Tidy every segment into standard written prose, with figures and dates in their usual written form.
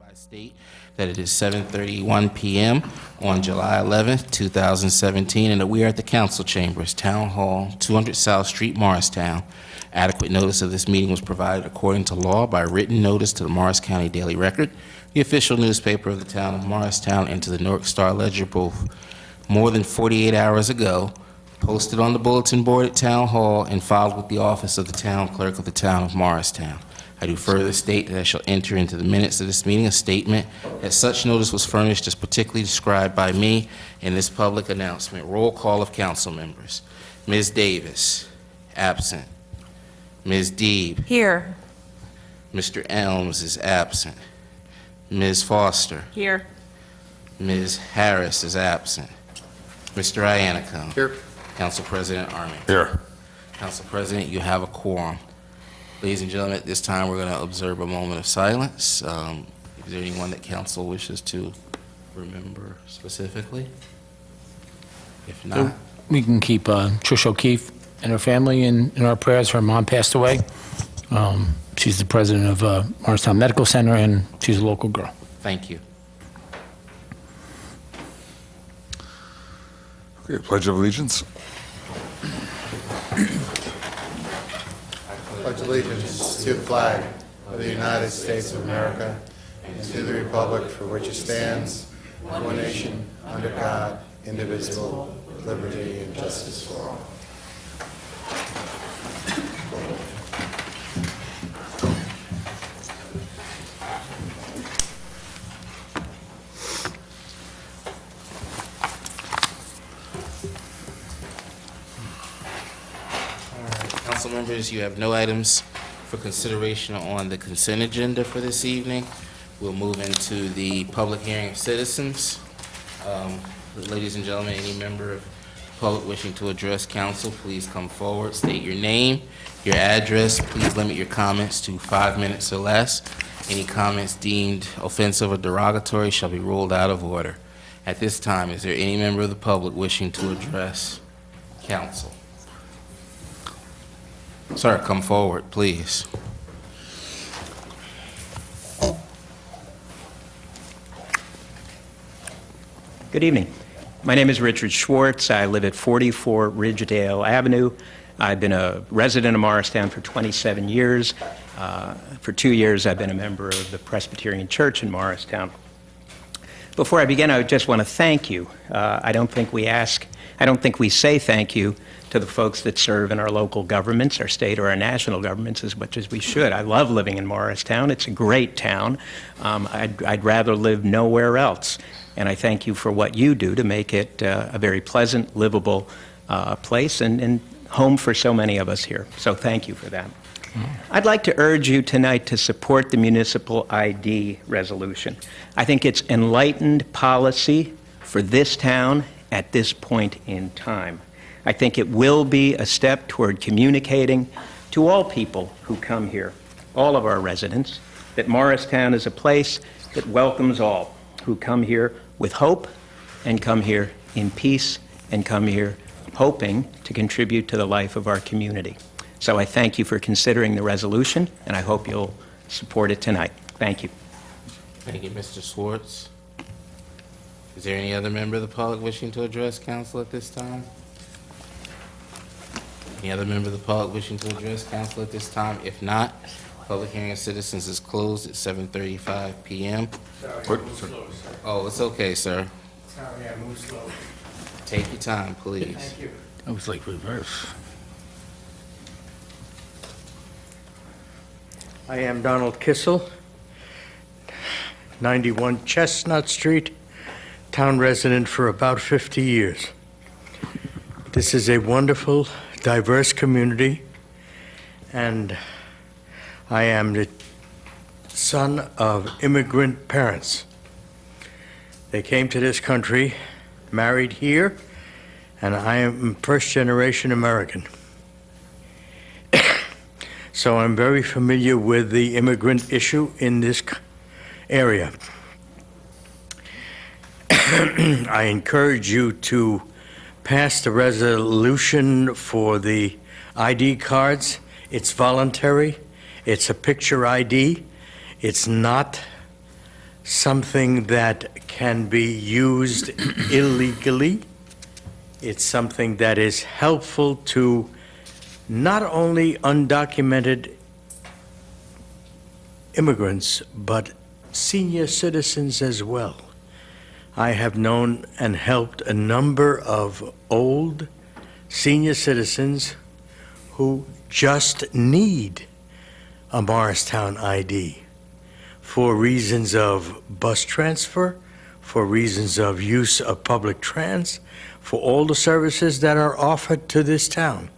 I state that it is 7:31 p.m. on July 11th, 2017, and that we are at the Council Chambers, Town Hall, 200 South Street, Morristown. Adequate notice of this meeting was provided according to law by written notice to the Morris County Daily Record, the official newspaper of the town of Morristown, and to the Newark Star Ledger both more than 48 hours ago, posted on the bulletin board at Town Hall, and filed with the office of the town clerk of the town of Morristown. I do further state that I shall enter into the minutes of this meeting a statement that such notice was furnished as particularly described by me in this public announcement. Roll call of council members. Ms. Davis, absent. Ms. Deeb. Here. Mr. Elms is absent. Ms. Foster. Here. Ms. Harris is absent. Mr. Iannicone. Here. Council President Armington. Here. Council President, you have a quorum. Ladies and gentlemen, at this time, we're going to observe a moment of silence. Is there anyone that council wishes to remember specifically? If not, We can keep Trish O'Keefe and her family in our prayers. Her mom passed away. She's the president of Morristown Medical Center, and she's a local girl. thank you. Okay, Pledge of Allegiance. Pledge allegiance to the flag of the United States of America and to the republic for which it stands, one nation, under God, indivisible, with liberty and justice for all. Council members, you have no items for consideration on the consent agenda for this evening. We'll move into the public hearing of citizens. Ladies and gentlemen, any member of the public wishing to address council, please come forward, state your name, your address. Please limit your comments to 5 minutes or less. Any comments deemed offensive or derogatory shall be ruled out of order. At this time, is there any member of the public wishing to address council? Sir, come forward, please. Good evening. My name is Richard Schwartz. I live at 44 Ridgedale Avenue. I've been a resident of Morristown for 27 years. For 2 years, I've been a member of the Presbyterian Church in Morristown. Before I begin, I just want to thank you. I don't think we say thank you to the folks that serve in our local governments, our state or our national governments, as much as we should. I love living in Morristown. It's a great town. I'd rather live nowhere else. And I thank you for what you do to make it a very pleasant, livable place and home for so many of us here. So thank you for that. I'd like to urge you tonight to support the municipal ID resolution. I think it's enlightened policy for this town at this point in time. I think it will be a step toward communicating to all people who come here, all of our residents, that Morristown is a place that welcomes all who come here with hope and come here in peace and come here hoping to contribute to the life of our community. So I thank you for considering the resolution, and I hope you'll support it tonight. Thank you. Thank you, Mr. Schwartz. Is there any other member of the public wishing to address council at this time? Any other member of the public wishing to address council at this time? If not, public hearing of citizens is closed at 7:35 p.m. Oh, it's okay, sir. Sorry, I moved slow. Take your time, please. Thank you. That was like reverse. I am Donald Kissel, 91 Chestnut Street, town resident for about 50 years. This is a wonderful, diverse community, and I am the son of immigrant parents. They came to this country, married here, and I am first-generation American. So I'm very familiar with the immigrant issue in this area. I encourage you to pass the resolution for the ID cards. It's voluntary. It's a picture ID. It's not something that can be used illegally. It's something that is helpful to not only undocumented immigrants, but senior citizens as well. I have known and helped a number of old senior citizens who just need a Morristown ID for reasons of bus transfer, for reasons of use of public trans, for all the services that are offered to this town.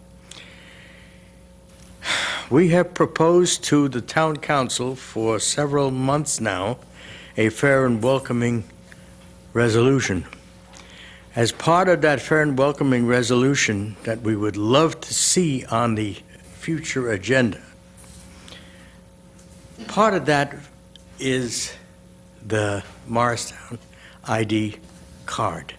We have proposed to the town council for several months now a fair and welcoming resolution. As part of that fair and welcoming resolution that we would love to see on the future agenda, part of that is the Morristown ID card.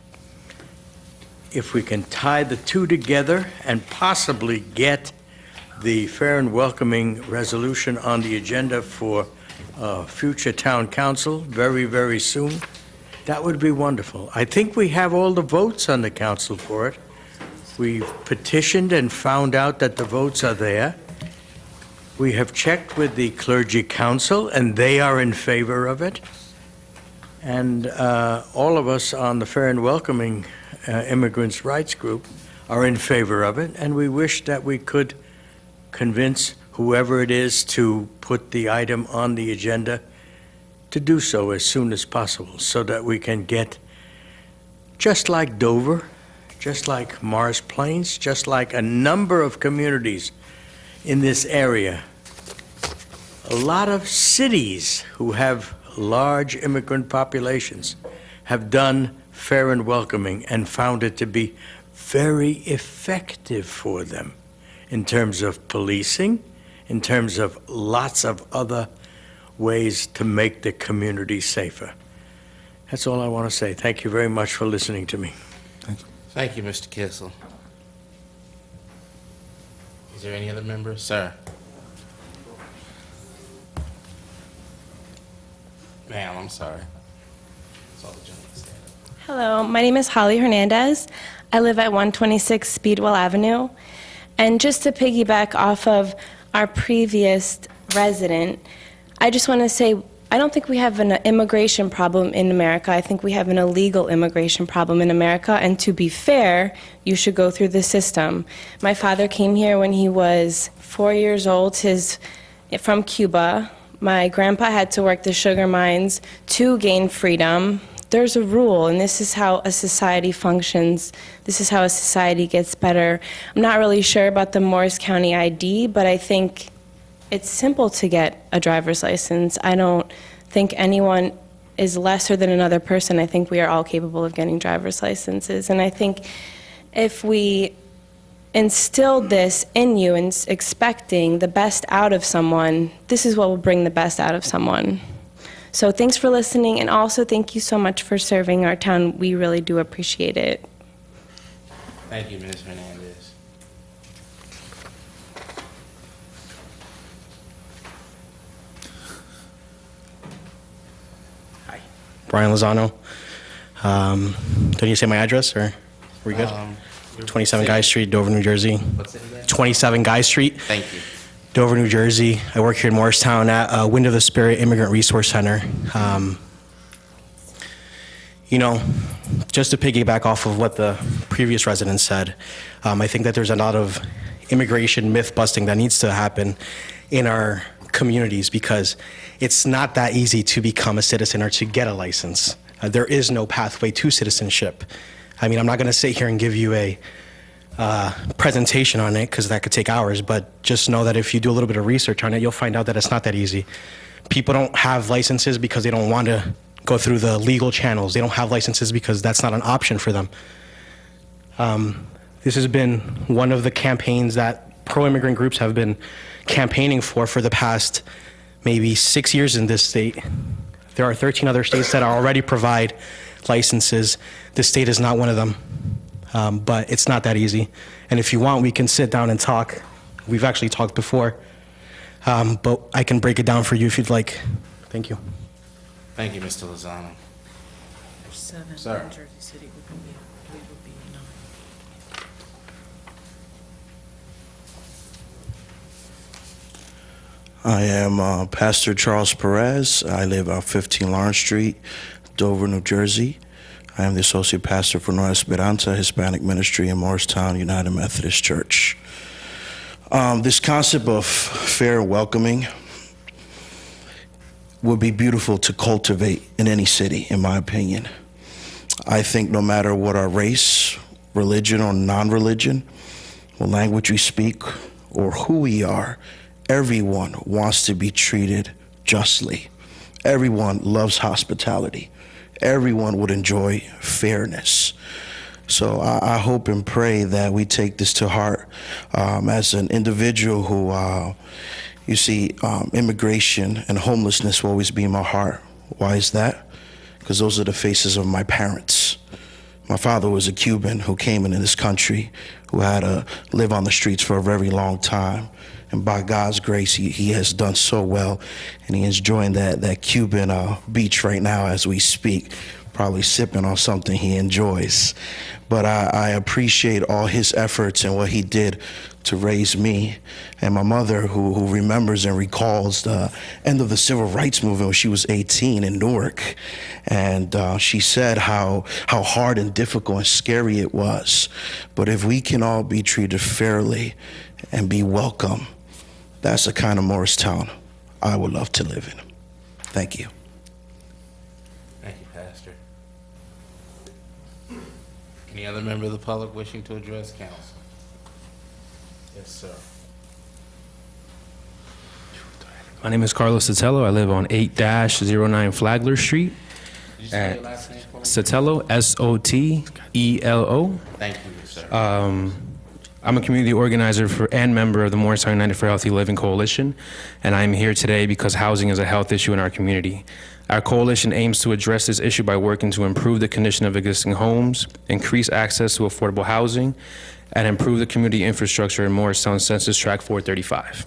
If we can tie the two together and possibly get the fair and welcoming resolution on the agenda for future town council very, very soon, that would be wonderful. I think we have all the votes on the council for it. We've petitioned and found out that the votes are there. We have checked with the clergy council, and they are in favor of it. And all of us on the Fair and Welcoming Immigrants' Rights Group are in favor of it, and we wish that we could convince whoever it is to put the item on the agenda to do so as soon as possible, so that we can get, just like Dover, just like Morris Plains, just like a number of communities in this area, a lot of cities who have large immigrant populations have done fair and welcoming and found it to be very effective for them in terms of policing, in terms of lots of other ways to make the community safer. That's all I want to say. Thank you very much for listening to me. Thank you, Mr. Kissel. Is there any other member? Sir? Ma'am, I'm sorry. That's all the gentlemen said. Hello, my name is Holly Hernandez. I live at 126 Speedwell Avenue. And just to piggyback off of our previous resident, I just want to say, I don't think we have an immigration problem in America. I think we have an illegal immigration problem in America. And to be fair, you should go through the system. My father came here when he was 4 years old, from Cuba. My grandpa had to work the sugar mines to gain freedom. There's a rule, and this is how a society functions. This is how a society gets better. I'm not really sure about the Morris County ID, but I think it's simple to get a driver's license. I don't think anyone is lesser than another person. I think we are all capable of getting driver's licenses. And I think if we instilled this in you and expecting the best out of someone, this is what will bring the best out of someone. So thanks for listening, and also thank you so much for serving our town. We really do appreciate it. Thank you, Ms. Hernandez. Brian Lozano. Did you say my address, or are we good? 27 Guy Street, Dover, New Jersey. What's it again? 27 Guy Street, Thank you. Dover, New Jersey. I work here in Morristown at Wind of the Spirit Immigrant Resource Center. Just to piggyback off of what the previous resident said, I think that there's a lot of immigration myth busting that needs to happen in our communities, because it's not that easy to become a citizen or to get a license. There is no pathway to citizenship. I mean, I'm not going to sit here and give you a presentation on it, because that could take hours, but just know that if you do a little bit of research on it, you'll find out that it's not that easy. People don't have licenses because they don't want to go through the legal channels. They don't have licenses because that's not an option for them. This has been one of the campaigns that pro-immigrant groups have been campaigning for the past maybe 6 years in this state. There are 13 other states that already provide licenses. This state is not one of them. But it's not that easy. And if you want, we can sit down and talk. We've actually talked before, but I can break it down for you if you'd like. Thank you. Thank you, Mr. Lozano. Seven, Sir. in Jersey City, we would be nine. I am Pastor Charles Perez. I live on 15 Lawrence Street, Dover, New Jersey. I am the associate pastor for Nueva Esperanza Hispanic Ministry in Morristown United Methodist Church. This concept of fair and welcoming would be beautiful to cultivate in any city, in my opinion. I think no matter what our race, religion, or non-religion, what language we speak, or who we are, everyone wants to be treated justly. Everyone loves hospitality. Everyone would enjoy fairness. So I hope and pray that we take this to heart. As an individual who, you see, immigration and homelessness will always be in my heart. Why is that? Because those are the faces of my parents. My father was a Cuban who came into this country, who had to live on the streets for a very long time. And by God's grace, he has done so well, and he is enjoying that Cuban beach right now as we speak, probably sipping on something he enjoys. But I appreciate all his efforts and what he did to raise me and my mother, who remembers and recalls the end of the civil rights movement when she was 18 in Newark. And she said how hard and difficult and scary it was. But if we can all be treated fairly and be welcome, that's the kind of Morristown I would love to live in. Thank you. Thank you, Pastor. Any other member of the public wishing to address council? Yes, sir. My name is Carlos Sotelo. I live on 8-09 Flagler Street. Did you say your last name for me? Sotelo, Sotelo. Thank you, sir. I'm a community organizer and member of the Morristown United for Healthy Living Coalition, and I'm here today because housing is a health issue in our community. Our coalition aims to address this issue by working to improve the condition of existing homes, increase access to affordable housing, and improve the community infrastructure in Morristown Census Tract 435.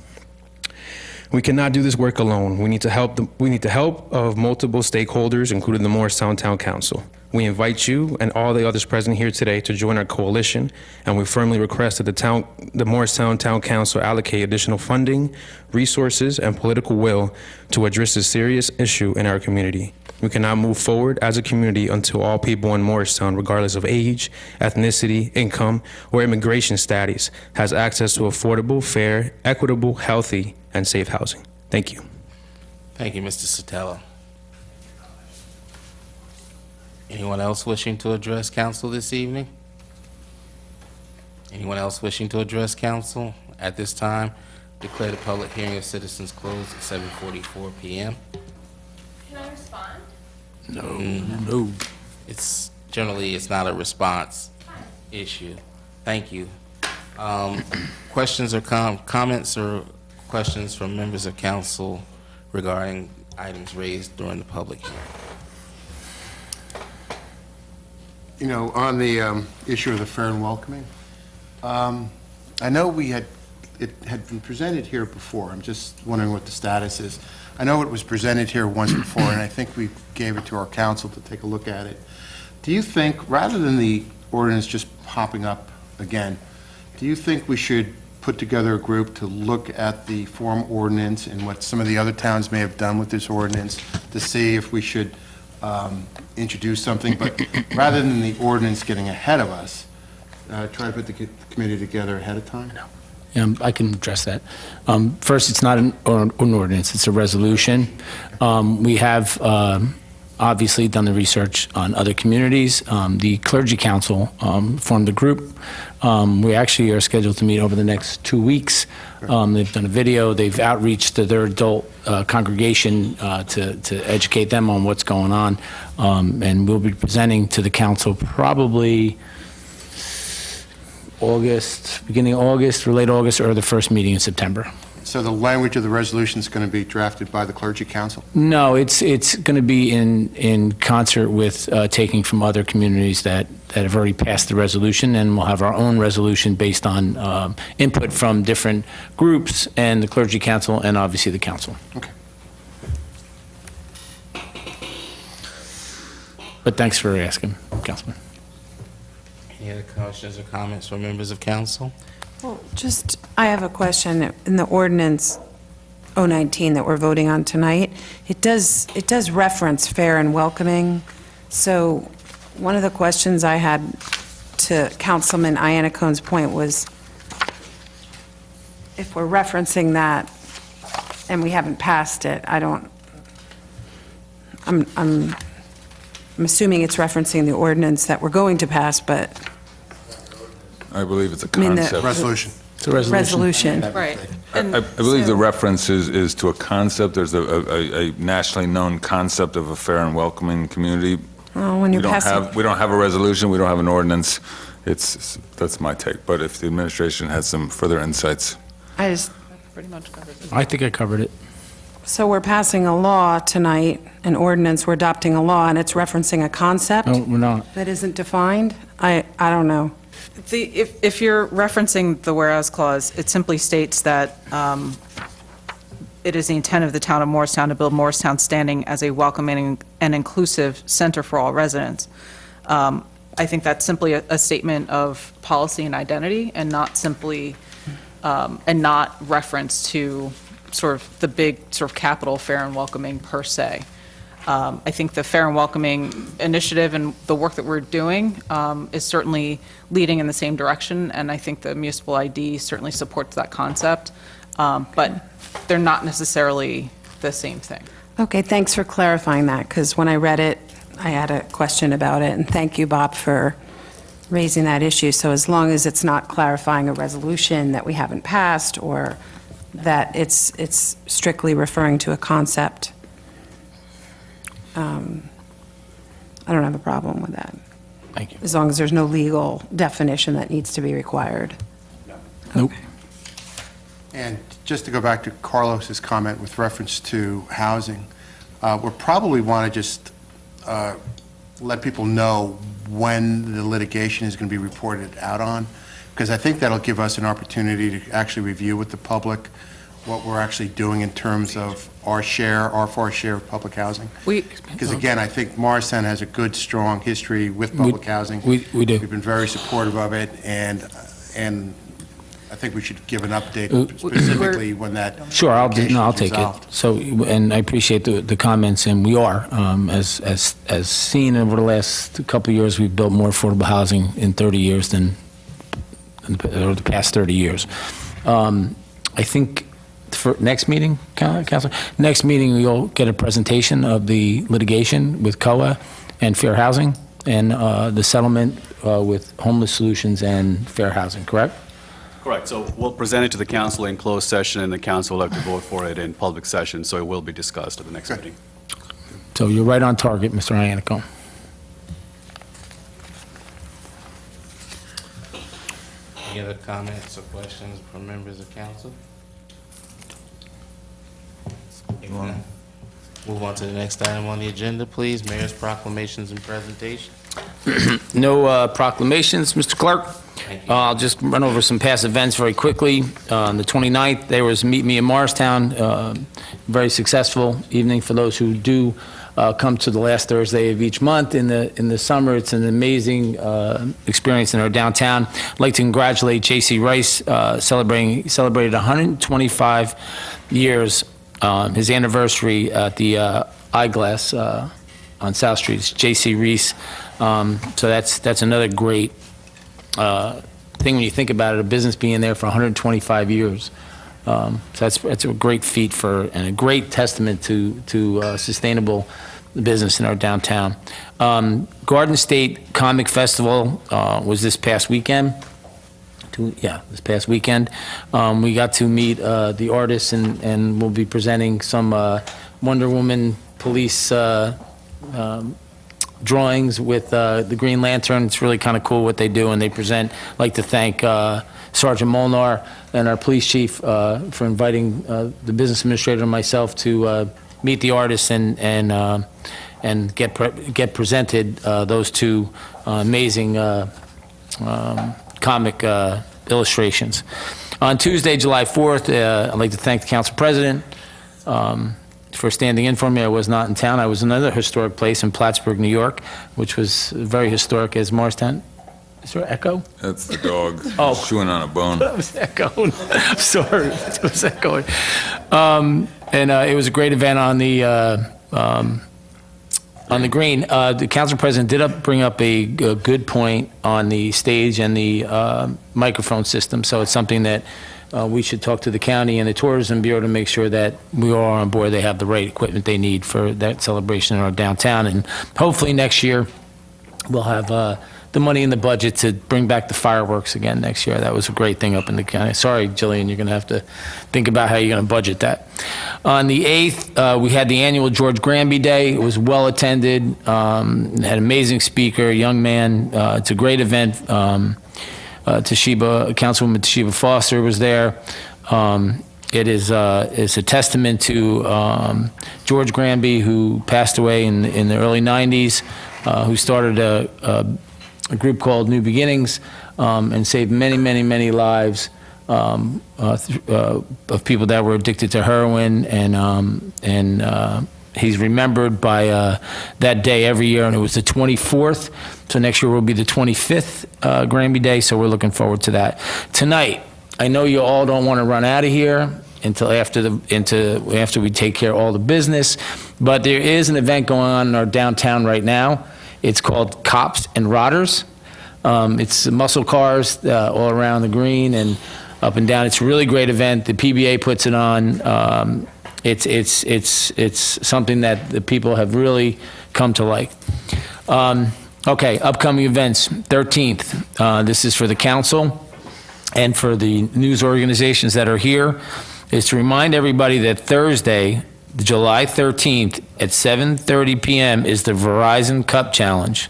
We cannot do this work alone. We need the help of multiple stakeholders, including the Morristown Town Council. We invite you and all the others present here today to join our coalition, and we firmly request that the Morristown Town Council allocate additional funding, resources, and political will to address this serious issue in our community. We cannot move forward as a community until all people in Morristown, regardless of age, ethnicity, income, or immigration status, has access to affordable, fair, equitable, healthy, and safe housing. Thank you. Thank you, Mr. Sotelo. Anyone else wishing to address council this evening? Anyone else wishing to address council? At this time, declare the public hearing of citizens closed at 7:44 p.m. Can I respond? No. It's not a response issue. Thank you. Questions or comments or questions from members of council regarding items raised during the public hearing? You know, on the issue of the fair and welcoming, I know it had been presented here before. I'm just wondering what the status is. I know it was presented here once before, and I think we gave it to our council to take a look at it. Do you think, rather than the ordinance just popping up again, do you think we should put together a group to look at the form ordinance and what some of the other towns may have done with this ordinance to see if we should introduce something, but rather than the ordinance getting ahead of us, try to put the committee together ahead of time? I can address that. First, it's not an ordinance, it's a resolution. We have obviously done the research on other communities. The Clergy Council formed a group. We actually are scheduled to meet over the next 2 weeks. They've done a video, they've outreached to their adult congregation to educate them on what's going on. And we'll be presenting to the council probably beginning of August, or late August, or the first meeting in September. So the language of the resolution is going to be drafted by the Clergy Council? No, it's going to be in concert with taking from other communities that have already passed the resolution, and we'll have our own resolution based on input from different groups and the Clergy Council and obviously the council. Okay. But thanks for asking, Councilman. Any other questions or comments from members of council? Well, I have a question. In the ordinance 019 that we're voting on tonight, it does reference fair and welcoming. So one of the questions I had to Councilman Iannacone's point was, if we're referencing that and we haven't passed it, I'm assuming it's referencing the ordinance that we're going to pass, but I believe it's a I mean, the- concept. Resolution. It's a resolution. resolution. Right. I believe the reference is to a concept. There's a nationally known concept of a fair and welcoming community. Well, when you're passing, We don't have a resolution, we don't have an ordinance. That's my take. But if the administration has some further insights. Pretty much covers it. I think I covered it. so we're passing a law tonight, an ordinance, we're adopting a law, and it's referencing a concept No, we're not. that isn't defined? I don't know. If you're referencing the whereas clause, it simply states that it is the intent of the town of Morristown to build Morristown standing as a welcoming and inclusive center for all residents. I think that's simply a statement of policy and identity, and not simply, and not reference to sort of the big sort of capital fair and welcoming per se. I think the Fair and Welcoming initiative and the work that we're doing is certainly leading in the same direction, and I think the municipal ID certainly supports that concept, but they're not necessarily the same thing. Okay, thanks for clarifying that, because when I read it, I had a question about it, and thank you, Bob, for raising that issue. So as long as it's not clarifying a resolution that we haven't passed, or that it's strictly referring to a concept, I don't have a problem with that, Thank you. as long as there's no legal definition that needs to be required. Nope. And just to go back to Carlos's comment with reference to housing, we'll probably want to just let people know when the litigation is going to be reported out on, because I think that'll give us an opportunity to actually review with the public what we're actually doing in terms of our fair share of public housing. Because again, I think Morristown has a good, strong history with public housing. We do. We've been very supportive of it, and I think we should give an update specifically when that Sure, I'll litigation is take resolved. it. So, and I appreciate the comments, and we are, as seen over the last couple of years, we've built more affordable housing in 30 years than or the past 30 years. I think for next meeting, Councilor, next meeting, we'll get a presentation of the litigation with COA and Fair Housing, and the settlement with Homeless Solutions and Fair Housing, correct? Correct. So we'll present it to the council in closed session, and the council will have to vote for it in public session, so it will be discussed at the next meeting. So you're right on target, Mr. Iannaccone. Any other comments or questions from members of council? If not, move on to the next item on the agenda, please. Mayor's proclamations and presentation. No proclamations, Mr. Clerk. Thank you. I'll just run over some past events very quickly. On the 29th, there was Meet Me in Morristown, very successful evening for those who do come to the last Thursday of each month. In the summer, it's an amazing experience in our downtown. I'd like to congratulate J.C. Rice, celebrated 125 years, his anniversary at the Eyeglass on South Street. It's J.C. Reese. So that's another great thing when you think about it, a business being there for 125 years. So that's a great feat and a great testament to sustainable business in our downtown. Garden State Comic Festival was this past weekend. This past weekend. We got to meet the artists, and we'll be presenting some Wonder Woman police drawings with the Green Lantern. It's really kind of cool what they do, and they present. I'd like to thank Sergeant Molnar and our police chief for inviting the business administrator and myself to meet the artists and get presented those two amazing comic illustrations. On Tuesday, July 4th, I'd like to thank the council president for standing in for me. I was not in town. I was in another historic place in Plattsburgh, New York, which was very historic as Morristown. Is there an echo? That's the dog Oh. chewing on a bone. That was echoing. I'm sorry, it was echoing. It was a great event on the green. The council president did bring up a good point on the stage and the microphone system, so it's something that we should talk to the county and the tourism bureau to make sure that we are on board, they have the right equipment they need for that celebration in our downtown, and hopefully next year we'll have the money in the budget to bring back the fireworks again next year. That was a great thing up in the county. Sorry, Jillian, you're going to have to think about how you're going to budget that. On the 8th, we had the annual George Granby Day. It was well attended, had an amazing speaker, young man. It's a great event. Councilwoman Toshiba Foster was there. It's a testament to George Granby, who passed away in the early 90s, who started a group called New Beginnings, and saved many, many, many lives of people that were addicted to heroin, and he's remembered by that day every year, and it was the 24th, so next year will be the 25th Granby Day, so we're looking forward to that. Tonight, I know you all don't want to run out of here until after we take care of all the business, but there is an event going on in our downtown right now. It's called Cops and Rodders. It's muscle cars all around the green and up and down. It's a really great event. The PBA puts it on. It's something that the people have really come to like. Okay, upcoming events. 13th. This is for the council and for the news organizations that are here. Is to remind everybody that Thursday, July 13th at 7:30 p.m. is the Verizon Cup Challenge.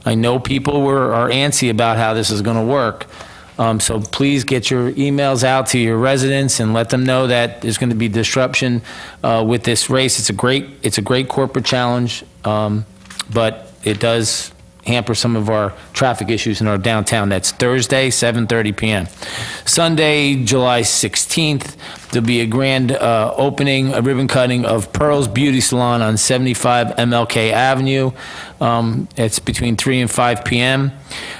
I know people are antsy about how this is going to work, so please get your emails out to your residents and let them know that there's going to be disruption with this race. It's a great corporate challenge, but it does hamper some of our traffic issues in our downtown. That's Thursday, 7:30 p.m. Sunday, July 16th, there'll be a grand opening, a ribbon cutting of Pearl's Beauty Salon on 75 MLK Avenue. It's between 3 and 5 p.m.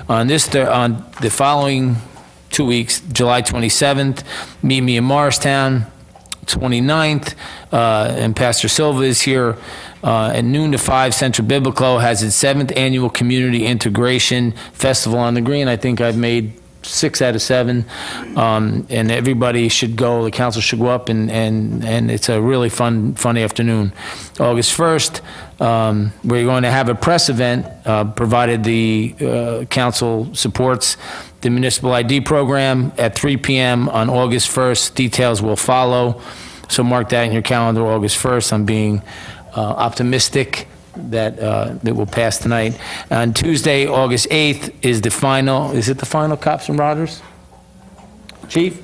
On the following 2 weeks, July 27th, meet me in Morristown. 29th, and Pastor Silva is here at noon to 5. Central Biblical has its 7th annual Community Integration Festival on the Green. I think I've made 6 out of 7, and everybody should go. The council should go up, and it's a really fun afternoon. August 1st, we're going to have a press event, provided the council supports the municipal ID program at 3 p.m. on August 1st. Details will follow, so mark that in your calendar, August 1st. I'm being optimistic that it will pass tonight. On Tuesday, August 8th, is the final Cops and Rodders? Chief?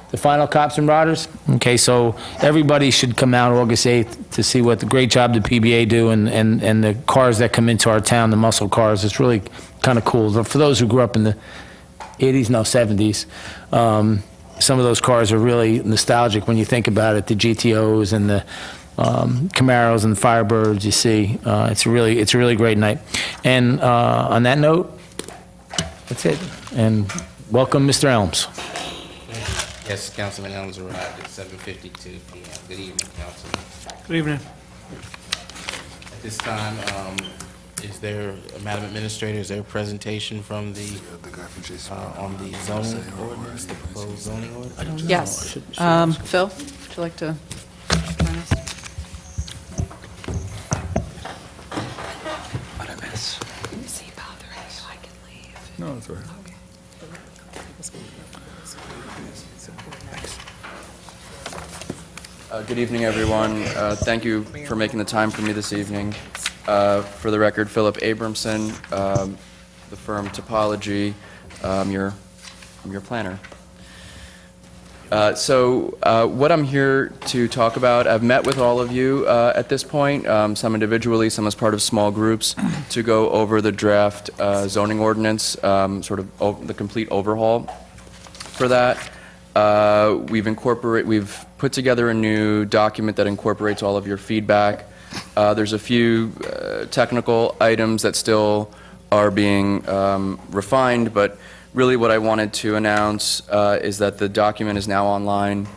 The final Cops and Rodders? Okay, so everybody should come out August 8th to see what the great job the PBA do and the cars that come into our town, the muscle cars. It's really kind of cool. For those who grew up in the 80s, no, 70s, some of those cars are really nostalgic when you think about it, the GTOs and the Camaros and the Firebirds, you see. It's a really great night. And on that note, that's it. And welcome, Mr. Elms. Yes, Councilman Elms arrived at 7:52 p.m. Good evening, Councilman. Good evening. At this time, Madam Administrator, is there a presentation from the, on the zoning ordinance, the proposed zoning ordinance? Yes. Phil, would you like to join us? What a mess. Is he bothering you? I can leave. No, it's all right. Good evening, everyone. Thank you for making the time for me this evening. For the record, Philip Abramson, the firm Topology, I'm your planner. So what I'm here to talk about, I've met with all of you at this point, some individually, some as part of small groups, to go over the draft zoning ordinance, sort of the complete overhaul for that. we've put together a new document that incorporates all of your feedback. There's a few technical items that still are being refined, but really what I wanted to announce is that the document is now online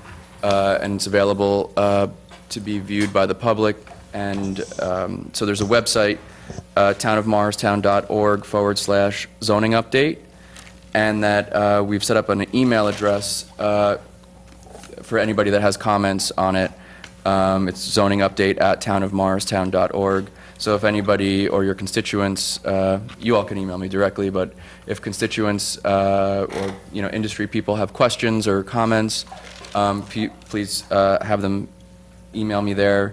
and it's available to be viewed by the public. And so there's a website, townofmorristown.org/zoning update, and that we've set up an email address for anybody that has comments on it. It's zoningupdate@townofmorristown.org. So if anybody or your constituents, you all can email me directly, but if constituents or industry people have questions or comments, please have them email me there.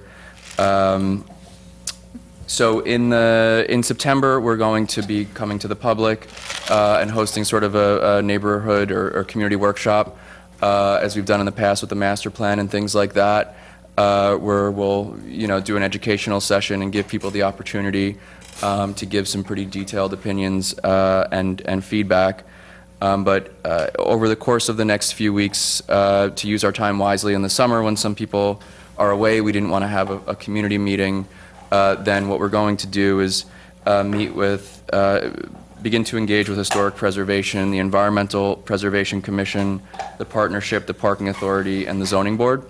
So in September, we're going to be coming to the public and hosting sort of a neighborhood or community workshop, as we've done in the past with the master plan and things like that, where we'll do an educational session and give people the opportunity to give some pretty detailed opinions and feedback. But over the course of the next few weeks, to use our time wisely in the summer when some people are away, we didn't want to have a community meeting. Then what we're going to do is begin to engage with Historic Preservation, the Environmental Preservation Commission, the Partnership, the Parking Authority, and the Zoning Board.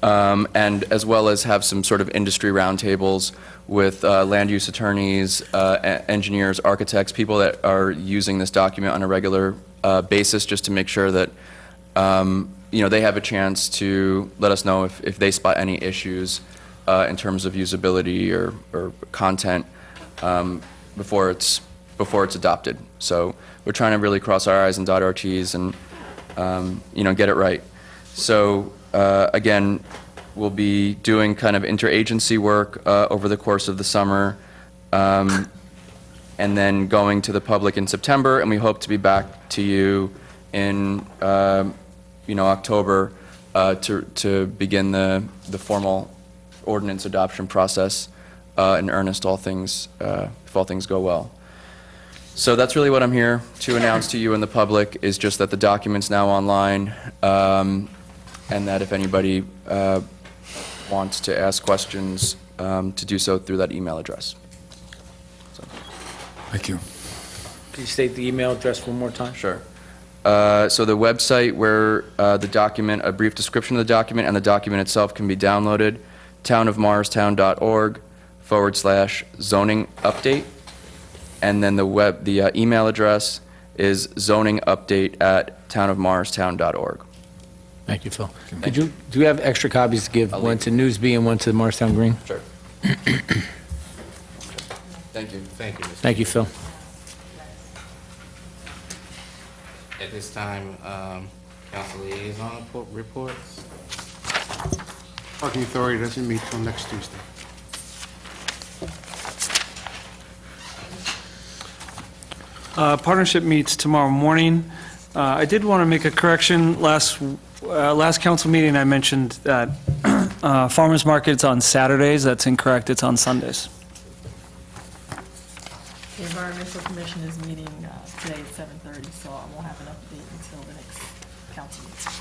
And as well as have some sort of industry roundtables with land use attorneys, engineers, architects, people that are using this document on a regular basis, just to make sure that they have a chance to let us know if they spot any issues in terms of usability or content before it's adopted. So we're trying to really cross our I's and dot our T's and get it right. So again, we'll be doing kind of interagency work over the course of the summer, and then going to the public in September, and we hope to be back to you in October to begin the formal ordinance adoption process in earnest, if all things go well. So that's really what I'm here to announce to you and the public, is just that the document's now online, and that if anybody wants to ask questions, to do so through that email address. Thank you. Can you state the email address one more time? Sure. So the website where the document, a brief description of the document and the document itself can be downloaded, townofmorristown.org/zoning update. And then the email address is zoningupdate@townofmorristown.org. Thank you, Phil. Do you have extra copies to give, one to Newsby and one to Morristown Green? Sure. Thank you. Thank you, Mr. Thank you, Phil. At this time, council liaison reports. Parking Authority doesn't meet till next Tuesday. Partnership meets tomorrow morning. I did want to make a correction. Last council meeting, I mentioned that farmers market's on Saturdays. That's incorrect. It's on Sundays. The Environmental Commission is meeting today at 7:30, so I won't have an update until the next council meeting.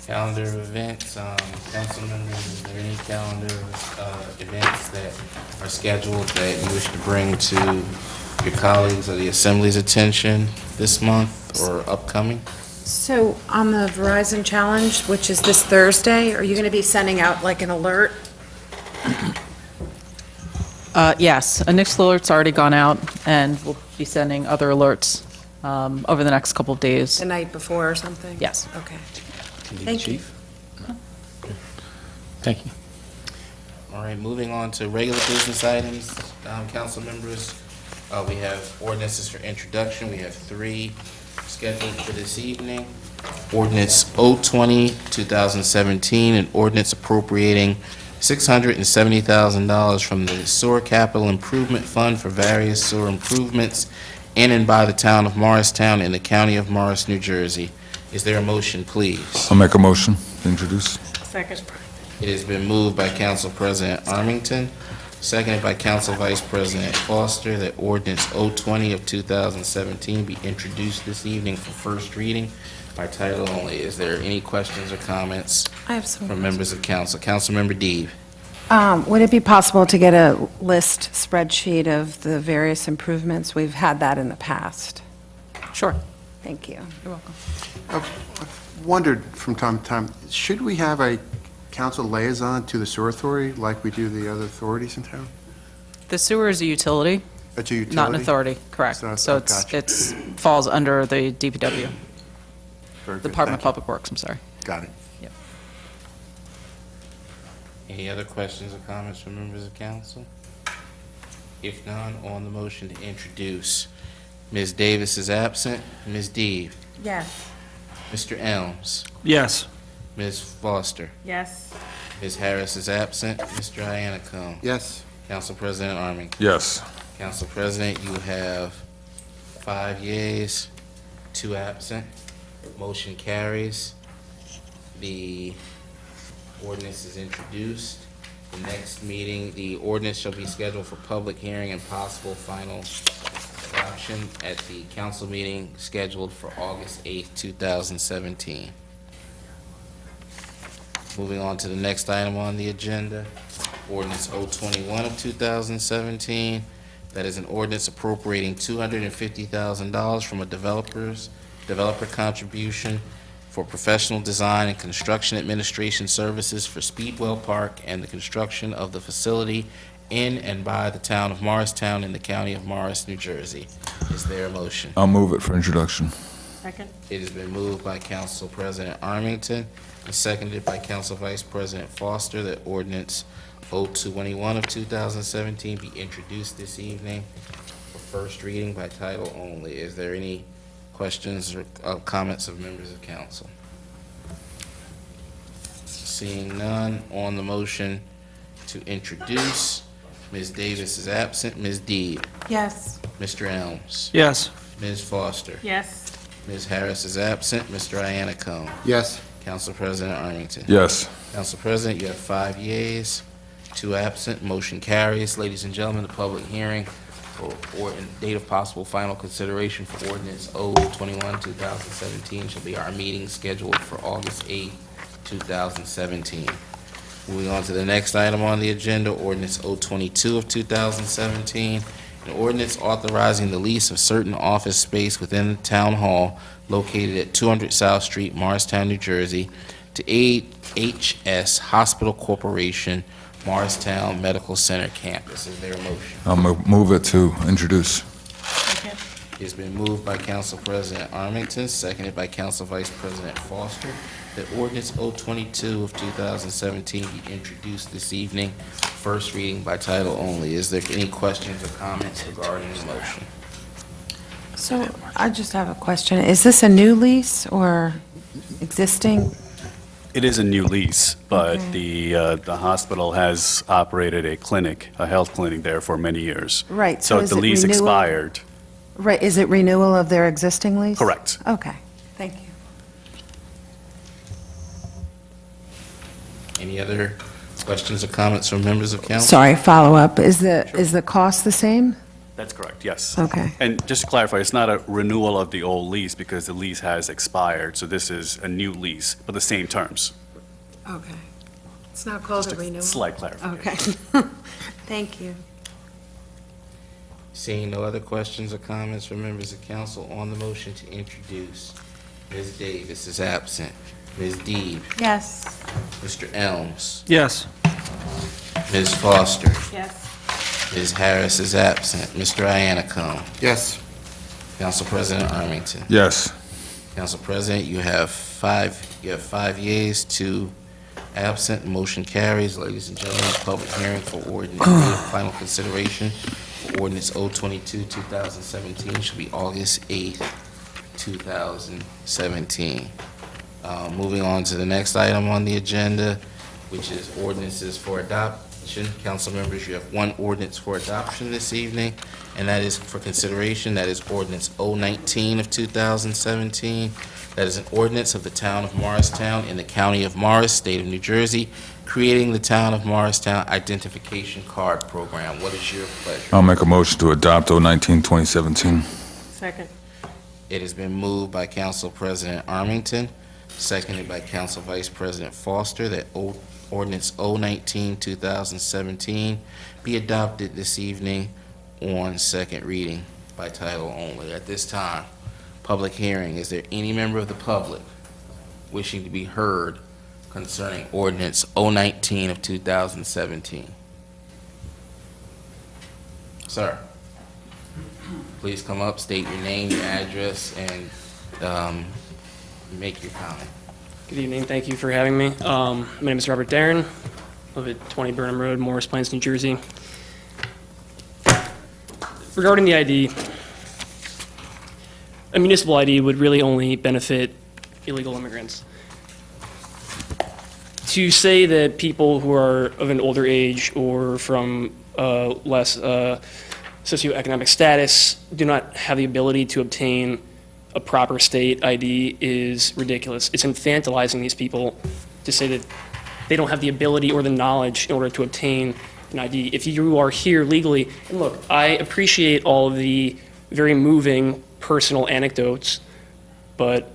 Calendar of events, council members, is there any calendar events that are scheduled that you wish to bring to your colleagues or the Assembly's attention this month or upcoming? So on the Verizon Challenge, which is this Thursday, are you going to be sending out like an alert? Yes, a NICS alert's already gone out, and we'll be sending other alerts over the next couple of days. The night before or something? Yes. Okay. Thank you. Thank you. All right, moving on to regular business items, council members. We have ordinances for introduction. We have 3 scheduled for this evening. Ordinance 020, 2017, an ordinance appropriating $670,000 from the Sewer Capital Improvement Fund for various sewer improvements in and by the town of Morristown in the county of Morris, New Jersey. Is there a motion, please? I'll make a motion to introduce. Second. It has been moved by Council President Armington, seconded by Council Vice President Foster, that ordinance 020 of 2017 be introduced this evening for first reading by title only. Is there any questions or comments I have some. from members of council? Councilmember Deeb. Would it be possible to get a list spreadsheet of the various improvements? We've had that in the past. Sure. Thank you. You're welcome. I've wondered from time to time, should we have a council liaison to the sewer authority like we do the other authorities in town? The sewer is a utility, It's a utility? not an authority, correct. So it's falls under the DPW, Very good. Department Thank of Public Works, I'm sorry. you. Got it. Any other questions or comments from members of council? If none, on the motion to introduce, Ms. Davis is absent. Ms. Deeb. Yes. Mr. Elms. Yes. Ms. Foster. Yes. Ms. Harris is absent. Mr. Iannicone. Yes. Council President Armington. Yes. Council President, you have 5 yeas, 2 absent. Motion carries. The ordinance is introduced. The next meeting, the ordinance shall be scheduled for public hearing and possible final adoption at the council meeting scheduled for August 8th, 2017. Moving on to the next item on the agenda, ordinance 021 of 2017. That is an ordinance appropriating $250,000 from a developer contribution for professional design and construction administration services for Speedwell Park and the construction of the facility in and by the town of Morristown in the county of Morris, New Jersey. Is there a motion? I'll move it for introduction. Second? It has been moved by Council President Armington and seconded by Council Vice President Foster that ordinance 021 of 2017 be introduced this evening for first reading by title only. Is there any questions or comments of members of council? Seeing none, on the motion to introduce, Ms. Davis is absent. Ms. Deeb. Yes. Mr. Elms. Yes. Ms. Foster. Yes. Ms. Harris is absent. Mr. Iannicone. Yes. Council President Armington. Yes. Council President, you have 5 yeas, 2 absent. Motion carries. Ladies and gentlemen, the public hearing or date of possible final consideration for ordinance 021, 2017 shall be our meeting scheduled for August 8, 2017. Moving on to the next item on the agenda, ordinance 022 of 2017, an ordinance authorizing the lease of certain office space within the town hall located at 200 South Street, Morristown, New Jersey, to AHS Hospital Corporation, Morristown Medical Center Campus. Is there a motion? I'll move it to introduce. Second? It's been moved by Council President Armington, seconded by Council Vice President Foster, that ordinance 022 of 2017 be introduced this evening, first reading by title only. Is there any questions or comments regarding the motion? So I just have a question. Is this a new lease or existing? It is a new lease, but the hospital has operated a clinic, a health clinic there for many years. Right. So is the it lease renewal? expired. Right, is it renewal of their existing lease? Correct. Okay, thank you. Any other questions or comments from members of council? Sorry, follow-up. Is the cost the same? That's correct, yes. Okay. And just to clarify, it's not a renewal of the old lease because the lease has expired, so this is a new lease, but the same terms. Okay. It's not called Just a renewal? Slight clarification. Okay. Thank you. Seeing no other questions or comments from members of council on the motion to introduce, Ms. Davis is absent. Ms. Deeb. Yes. Mr. Elms. Yes. Ms. Foster. Yes. Ms. Harris is absent. Mr. Iannicone. Yes. Council President Armington. Yes. Council President, you have 5 yeas, 2 absent. Motion carries. Ladies and gentlemen, public hearing for ordinance, final consideration for ordinance 022, 2017 shall be August 8th, 2017. Moving on to the next item on the agenda, which is ordinances for Council members, you have one ordinance for adoption this evening, and that is for consideration. That is Ordinance 019 of 2017. That is an ordinance of the Town of Morristown in the County of Morris, State of New Jersey, creating the Town of Morristown Identification Card Program. What is your pleasure? I'll make a motion to adopt 019-2017. Second. It has been moved by Council President Armington, seconded by Council Vice President Foster, that Ordinance 019, 2017 be adopted this evening on second reading by title only. At this time, public hearing. Is there any member of the public wishing to be heard concerning Ordinance 019 of 2017? Sir, please come up, state your name, your address, and make your comment. Good evening. Thank you for having me. My name is Robert Darren. I live at 20 Burnham Road, Morris Plains, New Jersey. Regarding the ID, a municipal ID would really only benefit illegal immigrants. To say that people who are of an older age or from less socioeconomic status do not have the ability to obtain a proper state ID is ridiculous. It's infantilizing these people to say that they don't have the ability or the knowledge in order to obtain an ID. If you are here legally, and look, I appreciate all of the very moving personal anecdotes, but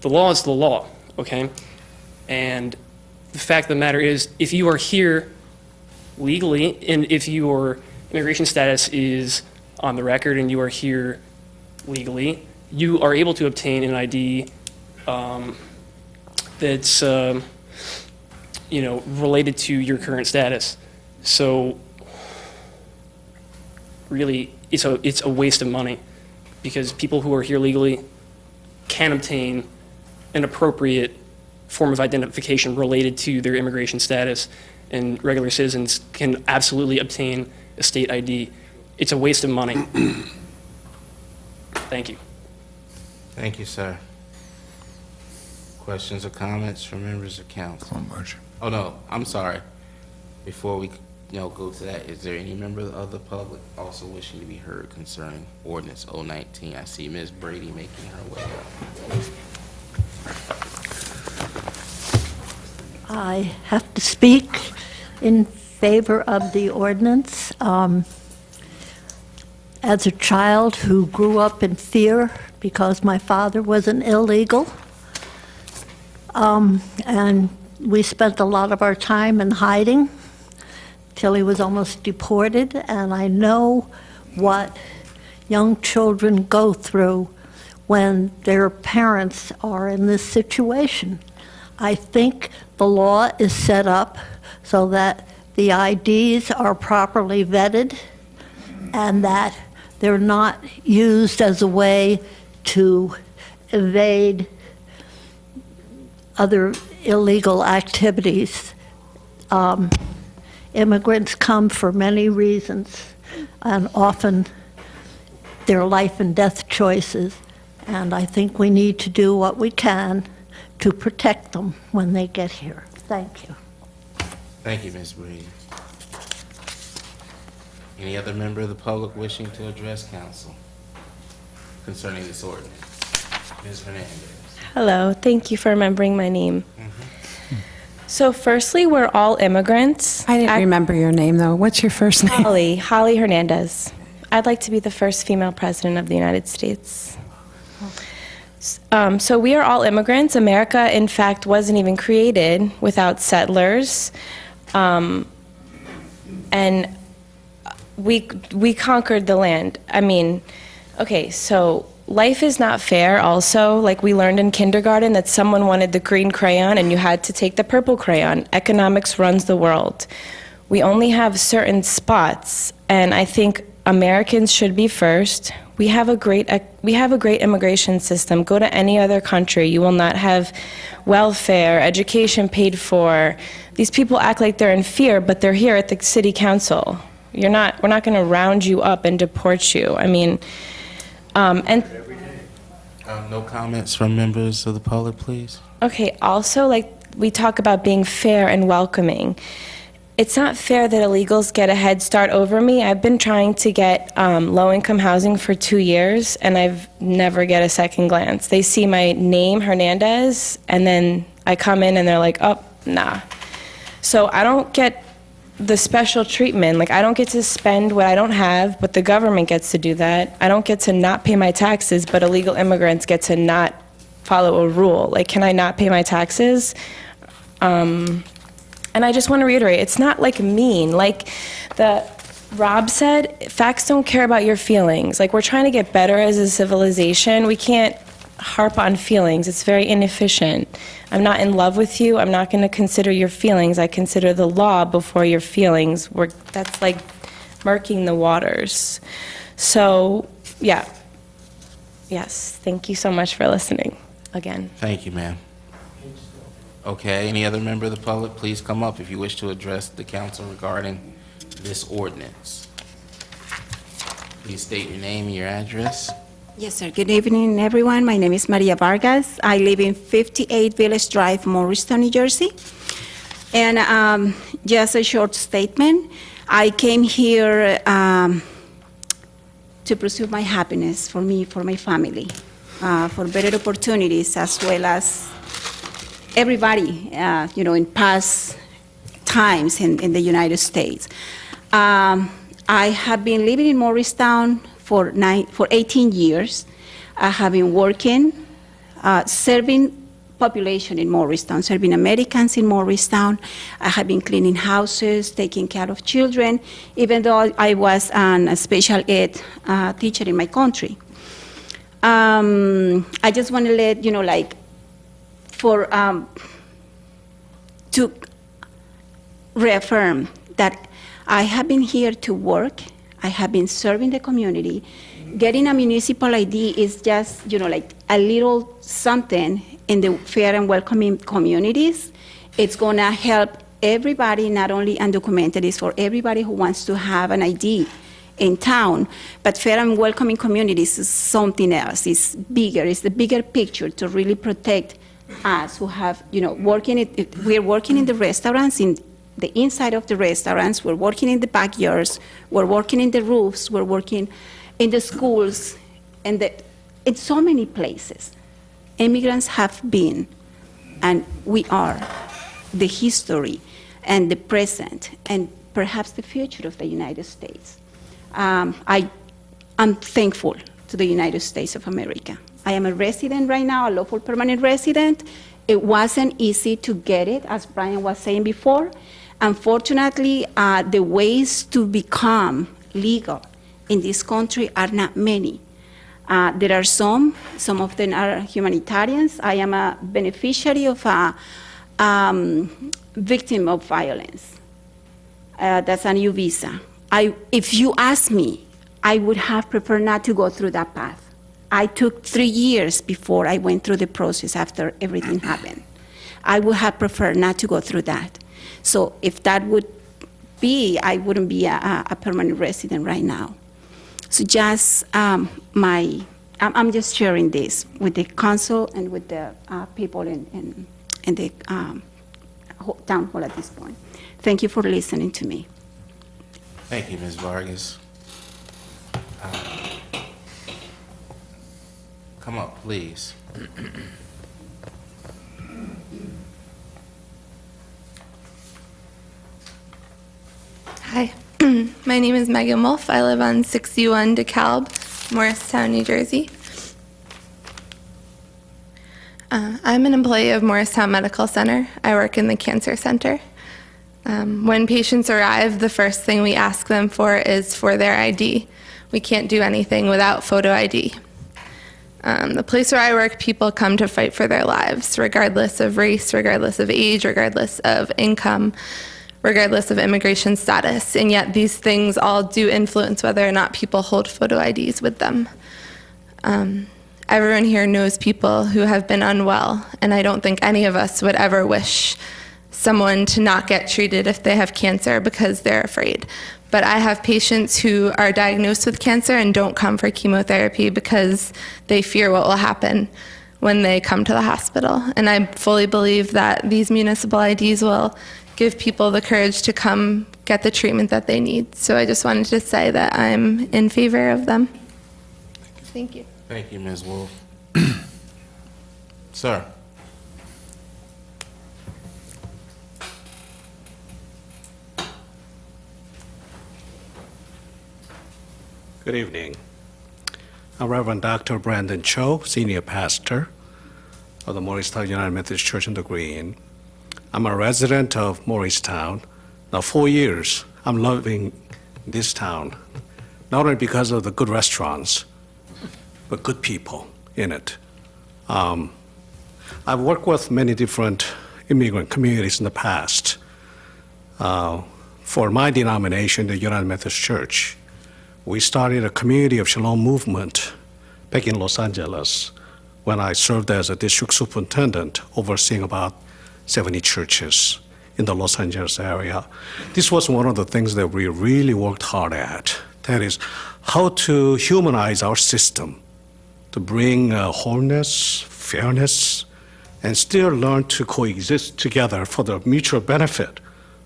the law is the law, okay? And the fact of the matter is, if you are here legally, and if your immigration status is on the record and you are here legally, you are able to obtain an ID that's related to your current status. So really, it's a waste of money, because people who are here legally can obtain an appropriate form of identification related to their immigration status, and regular citizens can absolutely obtain a state ID. It's a waste of money. Thank you. Thank you, sir. Questions or comments from members of council? Oh, no, I'm sorry. Before we go to that, is there any member of the public also wishing to be heard concerning Ordinance 019? I see Ms. Brady making her way up. I have to speak in favor of the ordinance. As a child who grew up in fear because my father was an illegal, and we spent a lot of our time in hiding till he was almost deported, and I know what young children go through when their parents are in this situation. I think the law is set up so that the IDs are properly vetted and that they're not used as a way to evade other illegal activities. Immigrants come for many reasons, and often they're life and death choices, and I think we need to do what we can to protect them when they get here. Thank you. Thank you, Ms. Brady. Any other member of the public wishing to address council concerning this ordinance? Ms. Hernandez. Hello, thank you for remembering my name. So firstly, we're all immigrants. I didn't remember your name, though. What's your first name? Holly Hernandez. I'd like to be the first female president of the United States. So we are all immigrants. America, in fact, wasn't even created without settlers. And we conquered the land. I mean, okay, so life is not fair also. Like we learned in kindergarten that someone wanted the green crayon and you had to take the purple crayon. Economics runs the world. We only have certain spots, and I think Americans should be first. We have a great immigration system. Go to any other country, you will not have welfare, education paid for. These people act like they're in fear, but they're here at the city council. We're not going to round you up and deport you. I mean, No comments from members of the public, please? Okay, also, like, we talk about being fair and welcoming. it's not fair that illegals get a head start over me. I've been trying to get low-income housing for 2 years, and I've never get a second glance. They see my name, Hernandez, and then I come in and they're like, oh, nah. So I don't get the special treatment. Like, I don't get to spend what I don't have, but the government gets to do that. I don't get to not pay my taxes, but illegal immigrants get to not follow a rule. Like, can I not pay my taxes? And I just want to reiterate, it's not like mean. Like Rob said, facts don't care about your feelings. Like, we're trying to get better as a civilization. We can't harp on feelings. It's very inefficient. I'm not in love with you. I'm not going to consider your feelings. I consider the law before your feelings. That's like murking the waters. So, yeah. Yes, thank you so much for listening again. Thank you, ma'am. Okay, any other member of the public, please come up if you wish to address the council regarding this ordinance. Please state your name and your address. Yes, sir. Good evening, everyone. My name is Maria Vargas. I live in 58 Village Drive, Morristown, New Jersey. And just a short statement. I came here to pursue my happiness for me, for my family, for better opportunities, as well as everybody, in past times in the United States. I have been living in Morristown for 18 years. I have been working, serving population in Morristown, serving Americans in Morristown. I have been cleaning houses, taking care of children, even though I was a special ed teacher in my country. I just want to let you know, to reaffirm that I have been here to work. I have been serving the community. Getting a municipal ID is just, a little something in the fair and welcoming communities. It's going to help everybody, not only undocumented, it's for everybody who wants to have an ID in town. But fair and welcoming communities is something else. It's bigger. It's the bigger picture to really protect us who have, we're working in the restaurants, in the inside of the restaurants, we're working in the backyards, we're working in the roofs, we're working in the schools, and in so many places. Immigrants have been, and we are, the history and the present, and perhaps the future of the United States. I'm thankful to the United States of America. I am a resident right now, a lawful permanent resident. It wasn't easy to get it, as Brian was saying before. Unfortunately, the ways to become legal in this country are not many. There are some of them are humanitarians. I am a beneficiary of a victim of violence. That's a new visa. If you ask me, I would have preferred not to go through that path. I took 3 years before I went through the process after everything happened. I would have preferred not to go through that. So if that would be, I wouldn't be a permanent resident right now. So just I'm just sharing this with the council and with the people in the town hall at this point. Thank you for listening to me. Thank you, Ms. Vargas. Come up, please. Hi, my name is Megan Wolf. I live on 61 DeKalb, Morristown, New Jersey. I'm an employee of Morristown Medical Center. I work in the cancer center. When patients arrive, the first thing we ask them for is for their ID. We can't do anything without photo ID. The place where I work, people come to fight for their lives, regardless of race, regardless of age, regardless of income, regardless of immigration status. And yet these things all do influence whether or not people hold photo IDs with them. Everyone here knows people who have been unwell, and I don't think any of us would ever wish someone to not get treated if they have cancer because they're afraid. But I have patients who are diagnosed with cancer and don't come for chemotherapy because they fear what will happen when they come to the hospital. And I fully believe that these municipal IDs will give people the courage to come get the treatment that they need. So I just wanted to say that I'm in favor of them. Thank you. Thank you, Ms. Wolf. Sir. Good evening. I'm Reverend Dr. Brandon Cho, Senior Pastor of the Morristown United Methodist Church in the Green. I'm a resident of Morristown. Now, 4 years, I'm loving this town, not only because of the good restaurants, but good people in it. I've worked with many different immigrant communities in the past. For my denomination, the United Methodist Church, we started a community of shalom movement back in Los Angeles when I served as a district superintendent overseeing about 70 churches in the Los Angeles area. This was one of the things that we really worked hard at. That is, how to humanize our system, to bring wholeness, fairness, and still learn to coexist together for the mutual benefit,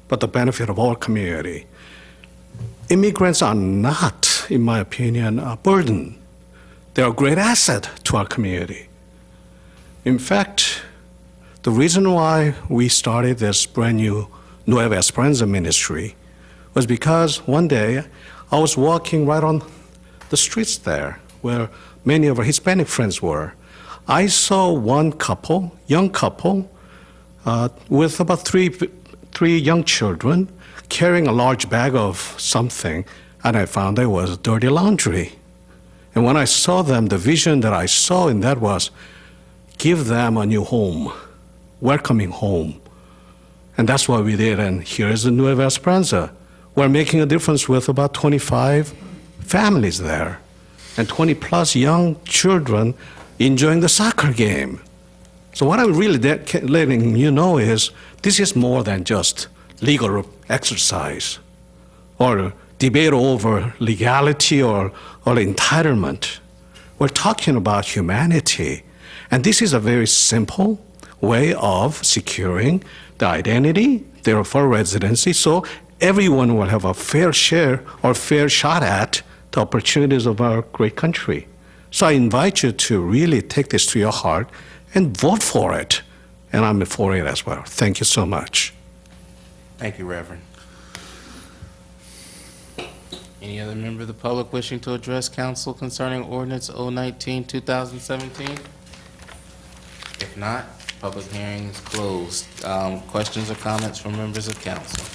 but the benefit of our community. Immigrants are not, in my opinion, a burden. They're a great asset to our community. In fact, the reason why we started this brand new Nueva Esperanza ministry was because one day I was walking right on the streets there where many of our Hispanic friends were. I saw one couple, young couple, with about three young children carrying a large bag of something, and I found it was dirty laundry. And when I saw them, the vision that I saw in that was give them a new home, welcoming home. And that's what we did, and here is the Nueva Esperanza. We're making a difference with about 25 families there, and 20 plus young children enjoying the soccer game. So what I'm really letting you know is this is more than just legal exercise or debate over legality or entitlement. We're talking about humanity. And this is a very simple way of securing the identity, therefore residency, so everyone will have a fair share or fair shot at the opportunities of our great country. So I invite you to really take this to your heart and vote for it. And I'm for it as well. Thank you so much. Thank you, Reverend. Any other member of the public wishing to address council concerning ordinance 019-2017? If not, public hearing is closed. Questions or comments from members of council?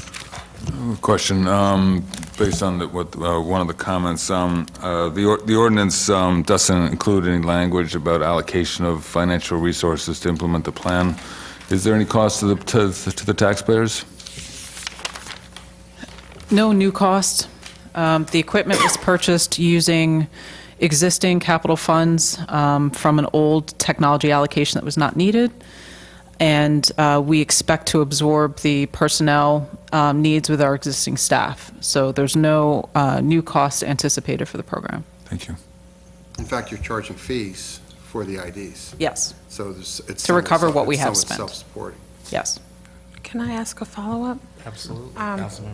Question, based on one of the comments, the ordinance doesn't include any language about allocation of financial resources to implement the plan. Is there any cost to the taxpayers? No new cost. The equipment was purchased using existing capital funds from an old technology allocation that was not needed. And we expect to absorb the personnel needs with our existing staff. So there's no new cost anticipated for the program. Thank you. In fact, you're charging fees for the IDs. Yes. So it's To recover what we have somewhat spent. self-supporting. Yes. Can I ask a follow-up? Absolutely.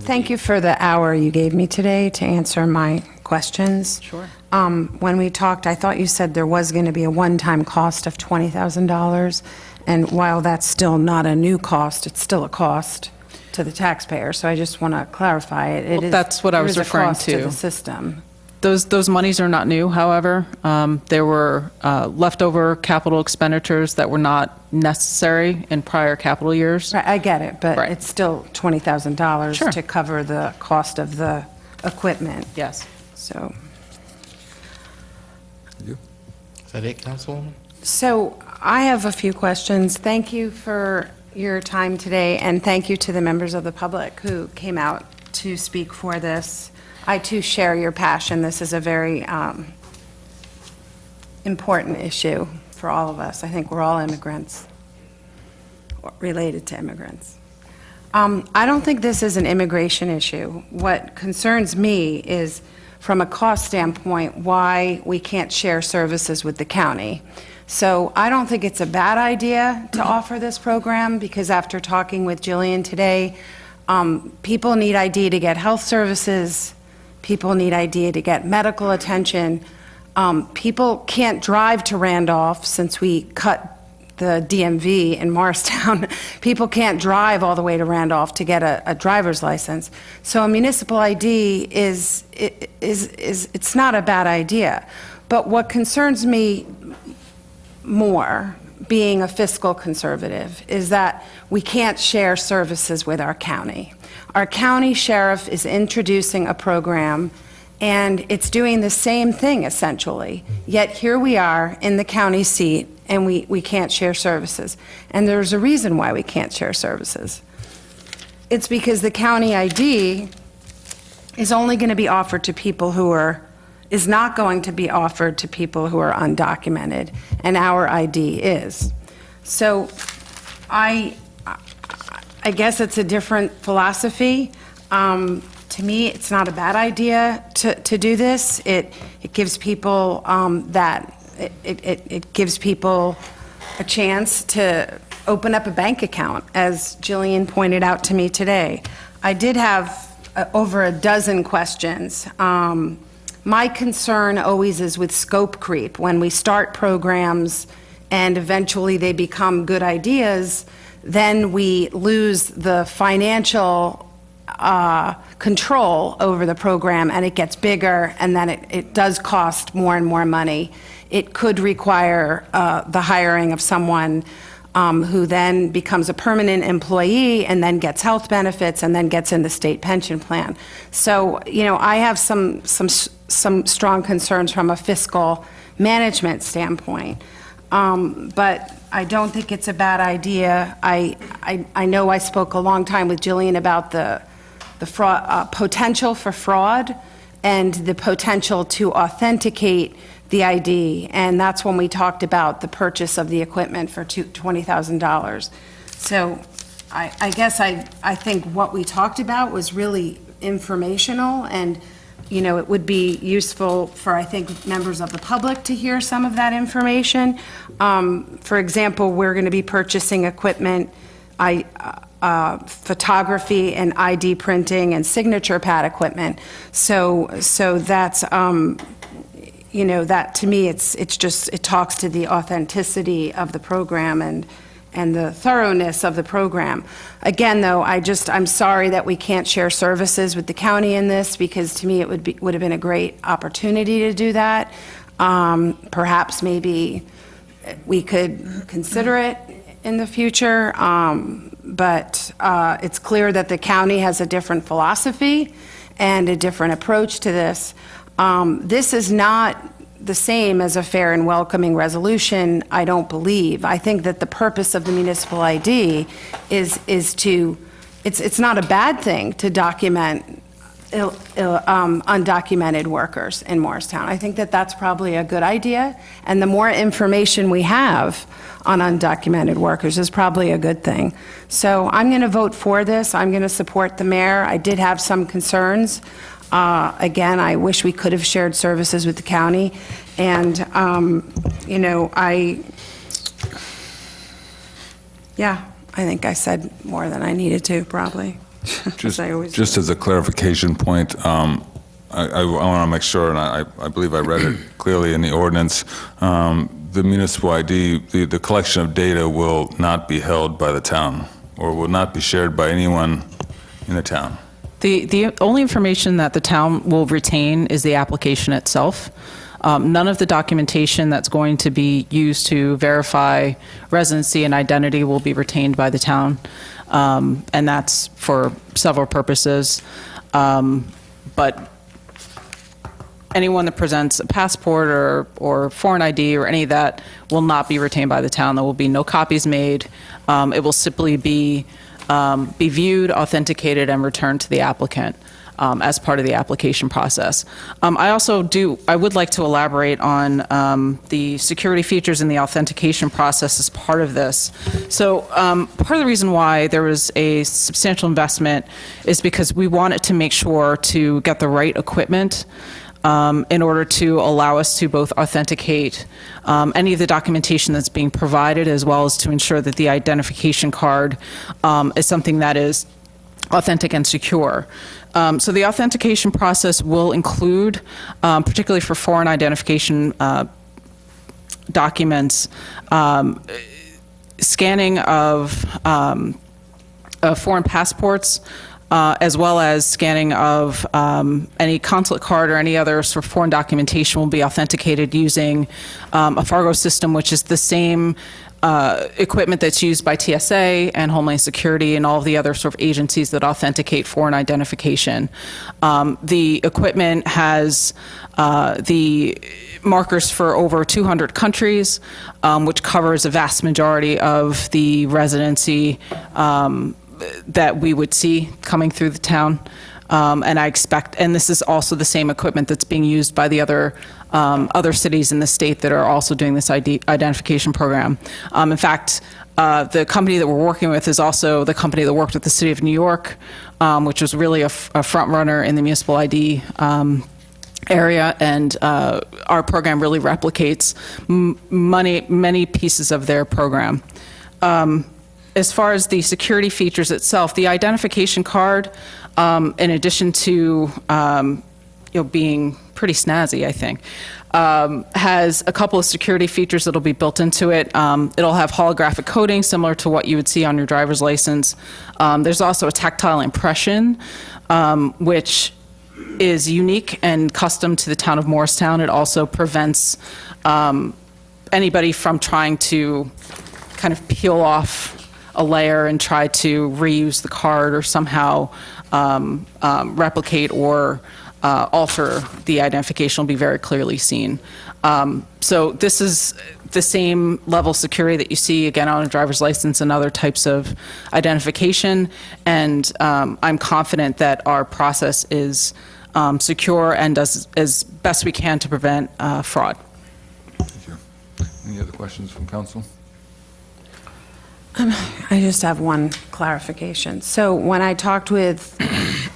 Thank you for the hour you gave me today to answer my questions. Sure. When we talked, I thought you said there was going to be a one-time cost of $20,000. And while that's still not a new cost, it's still a cost to the taxpayer. So I just want to clarify it. Well, that's what I was referring There is a cost to to. the system. Those monies are not new, however. There were leftover capital expenditures that were not necessary in prior capital years. Right, I get it, but Right. it's still $20,000 Sure. to cover the cost of the equipment. Yes. So, Is that it, Councilwoman? so I have a few questions. Thank you for your time today, and thank you to the members of the public who came out to speak for this. I too share your passion. This is a very important issue for all of us. I think we're all immigrants, or related to immigrants. I don't think this is an immigration issue. What concerns me is, from a cost standpoint, why we can't share services with the county. So I don't think it's a bad idea to offer this program, because after talking with Jillian today, people need ID to get health services, people need ID to get medical attention. People can't drive to Randolph since we cut the DMV in Morristown. People can't drive all the way to Randolph to get a driver's license. So a municipal ID it's not a bad idea. But what concerns me more, being a fiscal conservative, is that we can't share services with our county. Our county sheriff is introducing a program, and it's doing the same thing essentially. Yet here we are in the county seat, and we can't share services. And there's a reason why we can't share services. It's because the county ID is only going to be offered to people is not going to be offered to people who are undocumented, and our ID is. So I guess it's a different philosophy. To me, it's not a bad idea to do this. It gives people it gives people a chance to open up a bank account, as Jillian pointed out to me today. I did have over a dozen questions. My concern always is with scope creep. When we start programs and eventually they become good ideas, then we lose the financial control over the program, and it gets bigger, and then it does cost more and more money. It could require the hiring of someone who then becomes a permanent employee and then gets health benefits and then gets in the state pension plan. So, I have some strong concerns from a fiscal management standpoint. But I don't think it's a bad idea. I know I spoke a long time with Jillian about the fraud, potential for fraud and the potential to authenticate the ID, and that's when we talked about the purchase of the equipment for $20,000. So I guess I think what we talked about was really informational, and it would be useful for, I think, members of the public to hear some of that information. For example, we're going to be purchasing equipment, photography and ID printing and signature pad equipment. So that's that to me, it talks to the authenticity of the program and the thoroughness of the program. Again, though, I'm sorry that we can't share services with the county in this, because to me it would have been a great opportunity to do that. Perhaps maybe we could consider it in the future, but it's clear that the county has a different philosophy and a different approach to this. This is not the same as a fair and welcoming resolution, I don't believe. I think that the purpose of the municipal ID is to, it's not a bad thing to document undocumented workers in Morristown. I think that that's probably a good idea, and the more information we have on undocumented workers is probably a good thing. So I'm going to vote for this. I'm going to support the mayor. I did have some concerns. Again, I wish we could have shared services with the county, and I think I said more than I needed to, probably. Just as a clarification point, I want to make sure, and I believe I read it clearly in the ordinance, the municipal ID, the collection of data will not be held by the town, or will not be shared by anyone in the town. The only information that the town will retain is the application itself. None of the documentation that's going to be used to verify residency and identity will be retained by the town, and that's for several purposes. But anyone that presents a passport or foreign ID or any of that will not be retained by the town. There will be no copies made. It will simply be viewed, authenticated, and returned to the applicant as part of the application process. I would like to elaborate on the security features and the authentication process as part of this. So part of the reason why there was a substantial investment is because we wanted to make sure to get the right equipment in order to allow us to both authenticate any of the documentation that's being provided, as well as to ensure that the identification card is something that is authentic and secure. So the authentication process will include, particularly for foreign identification documents, scanning of foreign passports, as well as scanning of any consulate card or any other sort of foreign documentation will be authenticated using a Fargo system, which is the same equipment that's used by TSA and Homeland Security and all of the other sort of agencies that authenticate foreign identification. The equipment has the markers for over 200 countries, which covers a vast majority of the residency that we would see coming through the town. And I expect, and this is also the same equipment that's being used by the other cities in the state that are also doing this identification program. In fact, the company that we're working with is also the company that worked with the city of New York, which was really a front runner in the municipal ID area, and our program really replicates many pieces of their program. As far as the security features itself, the identification card, in addition to being pretty snazzy, I think, has a couple of security features that'll be built into it. It'll have holographic coding similar to what you would see on your driver's license. There's also a tactile impression, which is unique and custom to the town of Morristown. It also prevents anybody from trying to kind of peel off a layer and try to reuse the card or somehow replicate or alter the identification. Will be very clearly seen. So this is the same level of security that you see again on a driver's license and other types of identification, and I'm confident that our process is secure and does as best we can to prevent fraud. Thank you. Any other questions from council? I just have one clarification. So when I talked with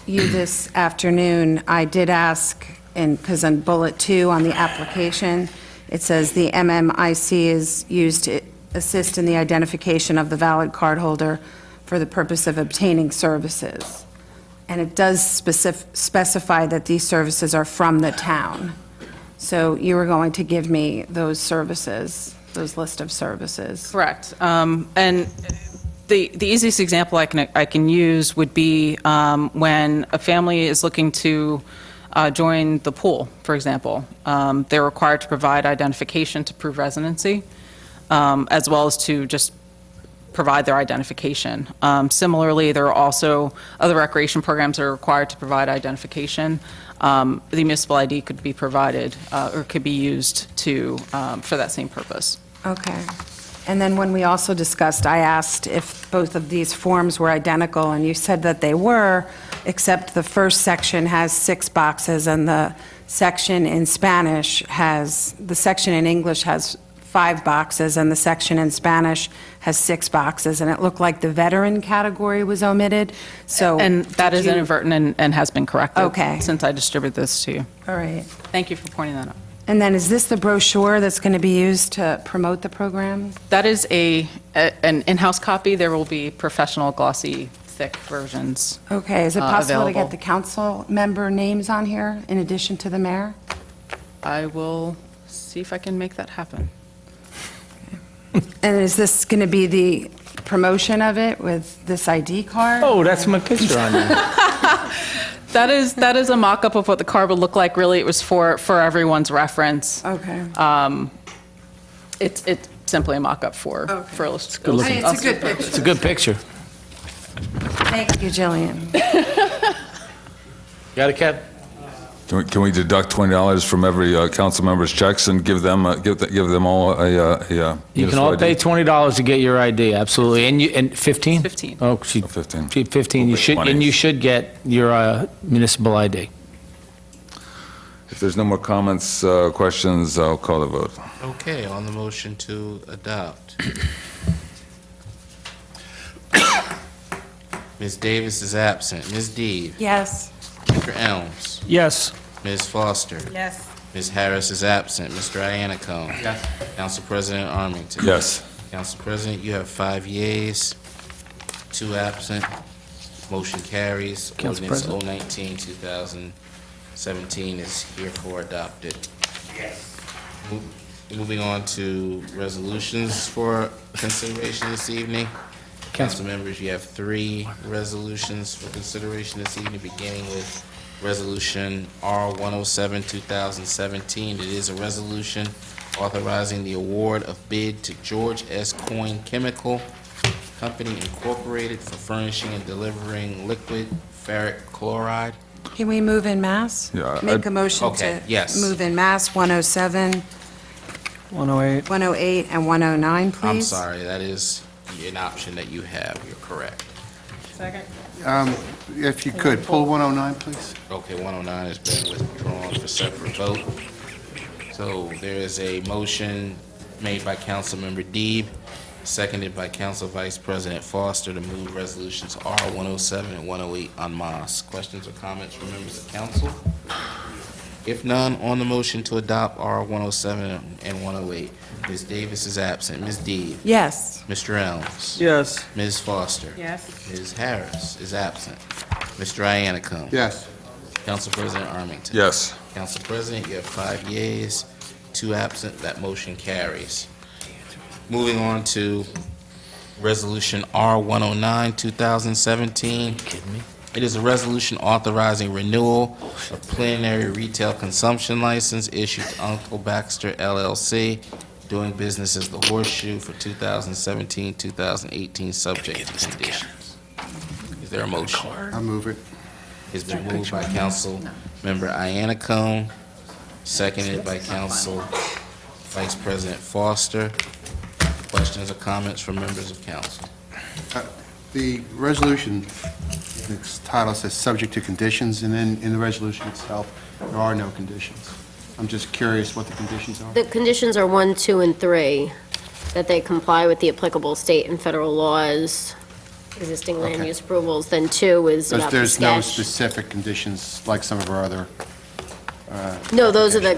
you this afternoon, I did ask, because on bullet 2 on the application, it says the MMIC is used to assist in the identification of the valid cardholder for the purpose of obtaining services. And it does specify that these services are from the town. So you were going to give me those services, those list of services. Correct. And the easiest example I can use would be when a family is looking to join the pool, for example. They're required to provide identification to prove residency, as well as to just provide their identification. Similarly, there are also other recreation programs that are required to provide identification. The municipal ID could be provided or could be used to for that same purpose. Okay. And then when we also discussed, I asked if both of these forms were identical, and you said that they were, except the first section has 6 boxes, and the section in Spanish the section in English has 5 boxes, and the section in Spanish has 6 boxes, and it looked like the veteran category was omitted, so... And that is inadvertent and has been corrected. Okay. Since I distributed this to you. All right. Thank you for pointing that out. And then is this the brochure that's going to be used to promote the program? That is an in-house copy. There will be professional, glossy, thick versions. Okay, is it possible to available. get the council member names on here in addition to the mayor? I will see if I can make that happen. And is this going to be the promotion of it with this ID card? Oh, that's my picture on there. That is a mock-up of what the card would look like. Really, it was for everyone's reference. Okay. It's simply a mock-up for illustration. Good looking. It's a good picture. It's a good picture. Thank you, Jillian. Got it, Kev? Can we deduct $20 from every council member's checks and give them give them all a You can all municipal pay ID? $20 to get your ID, absolutely. And 15? 15. Oh, 15. 15. You should, and you should get your municipal ID. If there's no more comments, questions, I'll call the vote. Okay, on the motion to adopt. Ms. Davis is absent. Ms. Deeb? Yes. Mr. Elms? Yes. Ms. Foster. Yes. Ms. Harris is absent. Mr. Iannicone. Yes. Council President Armington. Yes. Council President, you have 5 yeas, 2 absent. Motion carries. Council Ordinance President. 019, 2017 is herefore adopted. Moving on to resolutions for consideration this evening. Council members, you have 3 resolutions for consideration this evening, beginning with Resolution R-107, 2017. It is a resolution authorizing the award of bid to George S. Coyne Chemical Company Incorporated for furnishing and delivering liquid ferric chloride. Can we move in mass? Yeah, Make a motion Okay, to yes. move in mass 107, 108. 108, and 109, please. I'm sorry, that is an option that you have. You're correct. Second. If you could, pull 109, please. Okay, 109 has been withdrawn for separate vote. So there is a motion made by Councilmember Deeb, seconded by Council Vice President Foster to move resolutions R-107 and 108 en masse. Questions or comments from members of council? If none, on the motion to adopt R-107 and 108, Ms. Davis is absent. Ms. Deeb? Yes. Mr. Elms? Yes. Ms. Foster? Yes. Ms. Harris is absent. Mr. Iannicone? Yes. Council President Armington? Yes. Council President, you have 5 yeas, 2 absent. That motion carries. Moving on to Resolution R-109, 2017. It is a resolution authorizing renewal of plenary retail consumption license issued to Uncle Baxter LLC, doing business as the Horseshoe for 2017-2018, subject to conditions. Is there a motion? I'll move it. It's been moved by Councilmember Iannicone, seconded by Council Vice President Foster. Questions or comments from members of council? The resolution, its title says "subject to conditions," and then in the resolution itself, there are no conditions. I'm just curious what the conditions are. The conditions are 1, 2, and 3, that they comply with the applicable state and federal laws, existing land Okay. use approvals. Then 2 is Because about the there's no sketch. specific conditions like some of our other. No, those are the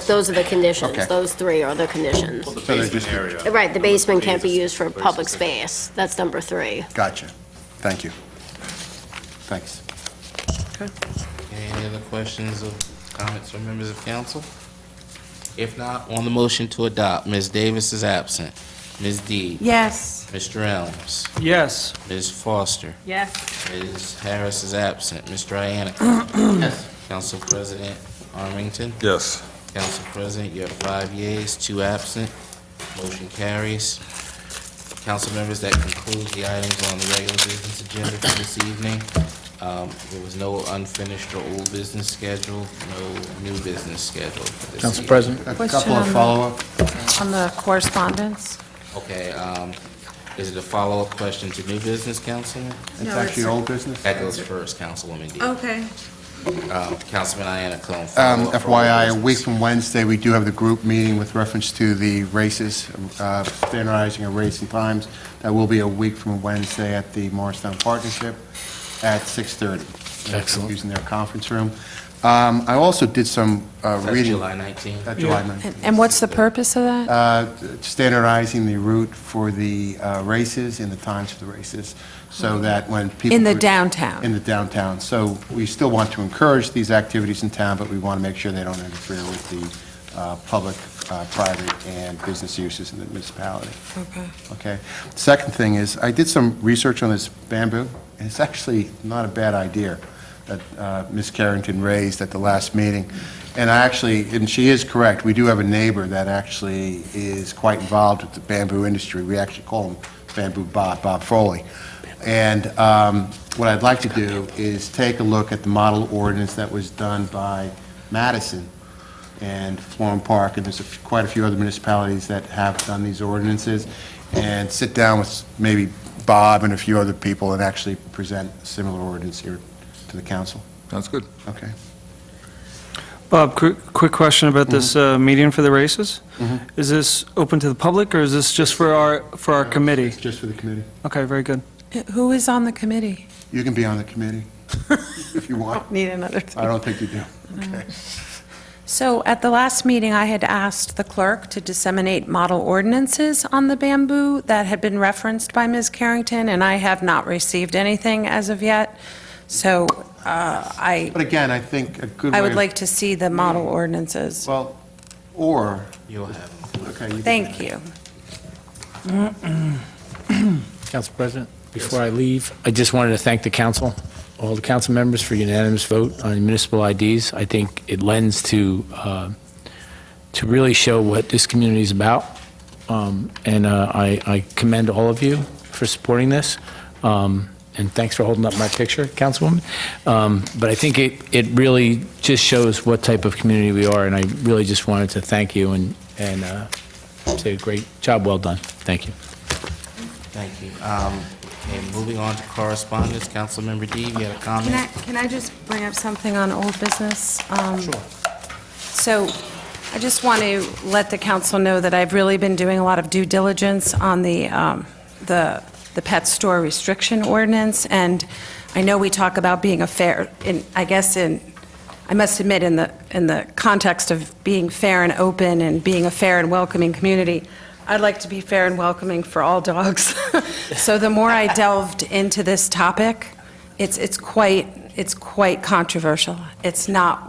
conditions. Okay. Those 3 are the conditions. So they're just Right, the basement can't be used for public space. That's number 3. Gotcha. Thank you. Thanks. Any other questions or comments from members of council? If not, on the motion to adopt, Ms. Davis is absent. Ms. Deeb? Yes. Mr. Elms? Yes. Ms. Foster? Yes. Ms. Harris is absent. Mr. Iannicone? Yes. Council President Armington? Yes. Council President, you have 5 yeas, 2 absent. Motion carries. Council members, that concludes the items on the regular business agenda for this evening. There was no unfinished or old business scheduled, no new business scheduled for this Council evening. President. A Question couple of on the- follow-up. On the correspondence? Okay, is it a follow-up question to new business, Councilman? It's actually old business. That goes first, Councilwoman Deeb. Okay. Councilman Iannicone, follow-up. for old FYI, a business. week from Wednesday, we do have the group meeting with reference to the races, standardizing of racing times. That will be a week from Wednesday at the Morristown Partnership at 6:30. Excellent. Using their conference room. I also did some That's reading. July 19th. July 19th. And what's the purpose of that? Standardizing the route for the races and the times for the races, so that when people... In the downtown? In the downtown. So we still want to encourage these activities in town, but we want to make sure they don't interfere with the public, private, and business uses in the municipality. Okay. Okay? Second thing is, I did some research on this bamboo, and it's actually not a bad idea that Ms. Carrington raised at the last meeting. And and she is correct, we do have a neighbor that actually is quite involved with the bamboo industry. We actually call him Bamboo Bob Foley. And what I'd like to do is take a look at the model ordinance that was done by Madison and Florham Park, and there's quite a few other municipalities that have done these ordinances, and sit down with maybe Bob and a few other people and actually present a similar ordinance here to the council. Sounds good. Okay. Bob, quick question about this meeting for the races. Mhm. Is this open to the public, or is this just for our committee? It's just for the committee. Okay, very good. Who is on the committee? You can be on the committee if you want. Need another. I don't think you do. Okay. So at the last meeting, I had asked the clerk to disseminate model ordinances on the bamboo that had been referenced by Ms. Carrington, and I have not received anything as of yet. So But again, I think a good way I would of- like to see the model ordinances. Well, or... You'll have them. Okay. You Thank you. Council President, before I leave, I just wanted to thank the council, all the council members for unanimous vote on municipal IDs. I think it lends to really show what this community is about. And I commend all of you for supporting this. And thanks for holding up my picture, Councilwoman. But I think it really just shows what type of community we are, and I really just wanted to thank you and say a great job well done. Thank you. Thank you. And moving on to correspondence, Councilmember Deeb, you had a comment? Can I just bring up something on old business? Sure. So I just want to let the council know that I've really been doing a lot of due diligence on the pet store restriction ordinance, and I know we talk about being a fair, I must admit, in the context of being fair and open and being a fair and welcoming community, I'd like to be fair and welcoming for all dogs. So the more I delved into this topic, it's quite controversial. It's not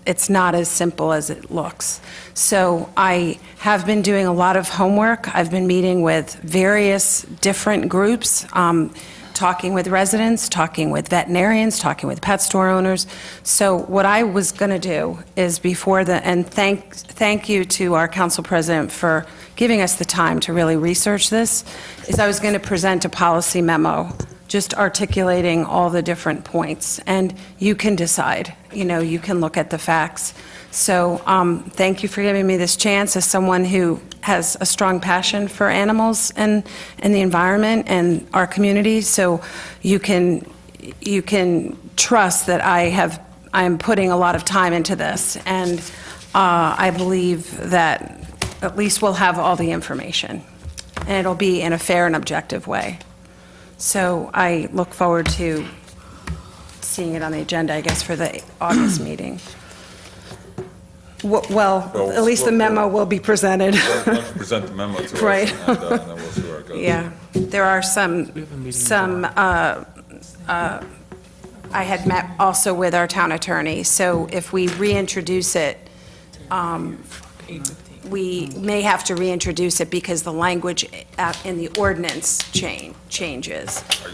as simple as it looks. So I have been doing a lot of homework. I've been meeting with various different groups, talking with residents, talking with veterinarians, talking with pet store owners. So what I was going to do is and thank you to our council president for giving us the time to really research this, is I was going to present a policy memo just articulating all the different points, and you can decide. You can look at the facts. So thank you for giving me this chance as someone who has a strong passion for animals and the environment and our community. So you can trust that I am putting a lot of time into this, and I believe that at least we'll have all the information, and it'll be in a fair and objective way. So I look forward to seeing it on the agenda, I guess, for the August meeting. Well, at least the memo will be presented. Why don't you present the memo to us? Right. And then we'll see where it goes. Yeah, there are I had met also with our town attorney, so if we reintroduce it, we may have to reintroduce it because the language in the ordinance changes. Are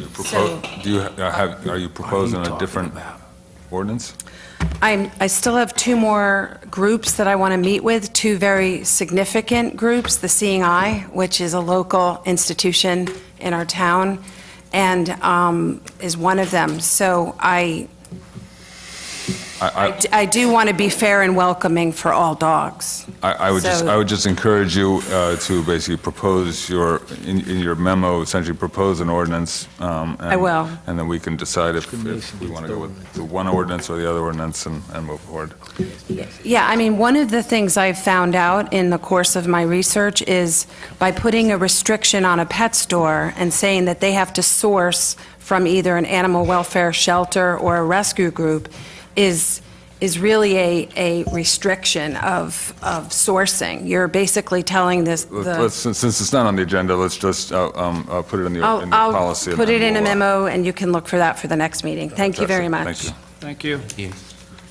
you proposing a different ordinance? I still have two more groups that I want to meet with, two very significant groups, the Seeing Eye, which is a local institution in our town, and is one of them. So I do want to be fair and welcoming for all dogs. I would just encourage you to basically propose in your memo, essentially propose an ordinance. I will. And then we can decide if we want to go with the one ordinance or the other ordinance and move forward. Yeah, I mean, one of the things I've found out in the course of my research is by putting a restriction on a pet store and saying that they have to source from either an animal welfare shelter or a rescue group is really a restriction of sourcing. You're basically telling this. Since it's not on the agenda, let's just put it in the policy. I'll put it in a memo, and you can look for that for the next meeting. Thank you very much. Thank you. Thank you.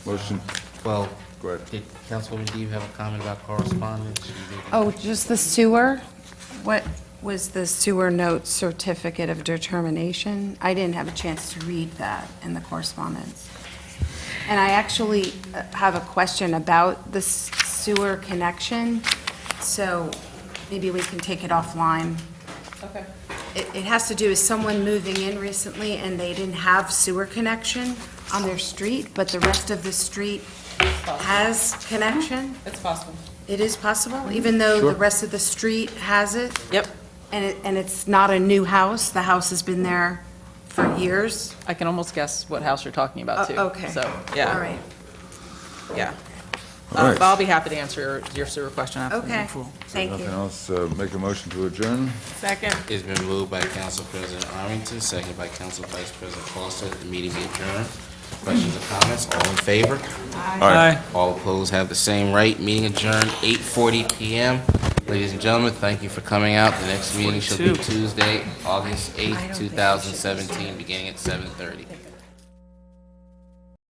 Motion. Well, Go ahead. did Councilwoman Deeb have a comment about correspondence? Oh, just the sewer? What was the sewer note certificate of determination? I didn't have a chance to read that in the correspondence. And I actually have a question about the sewer connection, so maybe we can take it offline. Okay. It has to do with someone moving in recently, and they didn't have sewer connection on their street, but the rest of the street has connection? It's possible. It is possible, even though the rest of the street has it? Yep. And it's not a new house? The house has been there for years? I can almost guess what house you're talking about, too. Okay. So, yeah. All right. Yeah. All right. I'll be happy to answer your sewer question after the Okay. approval. Thank Nothing you. else, make a motion to adjourn? Second. It's been moved by Council President Arlington, seconded by Council Vice President Foster, that the meeting be adjourned. Questions or comments? All in favor? Aye. All opposed have the same right. Meeting adjourned, 8:40 PM. Ladies and gentlemen, thank you for coming out. The next meeting shall be Tuesday, August 8th, 2017, beginning at 7:30.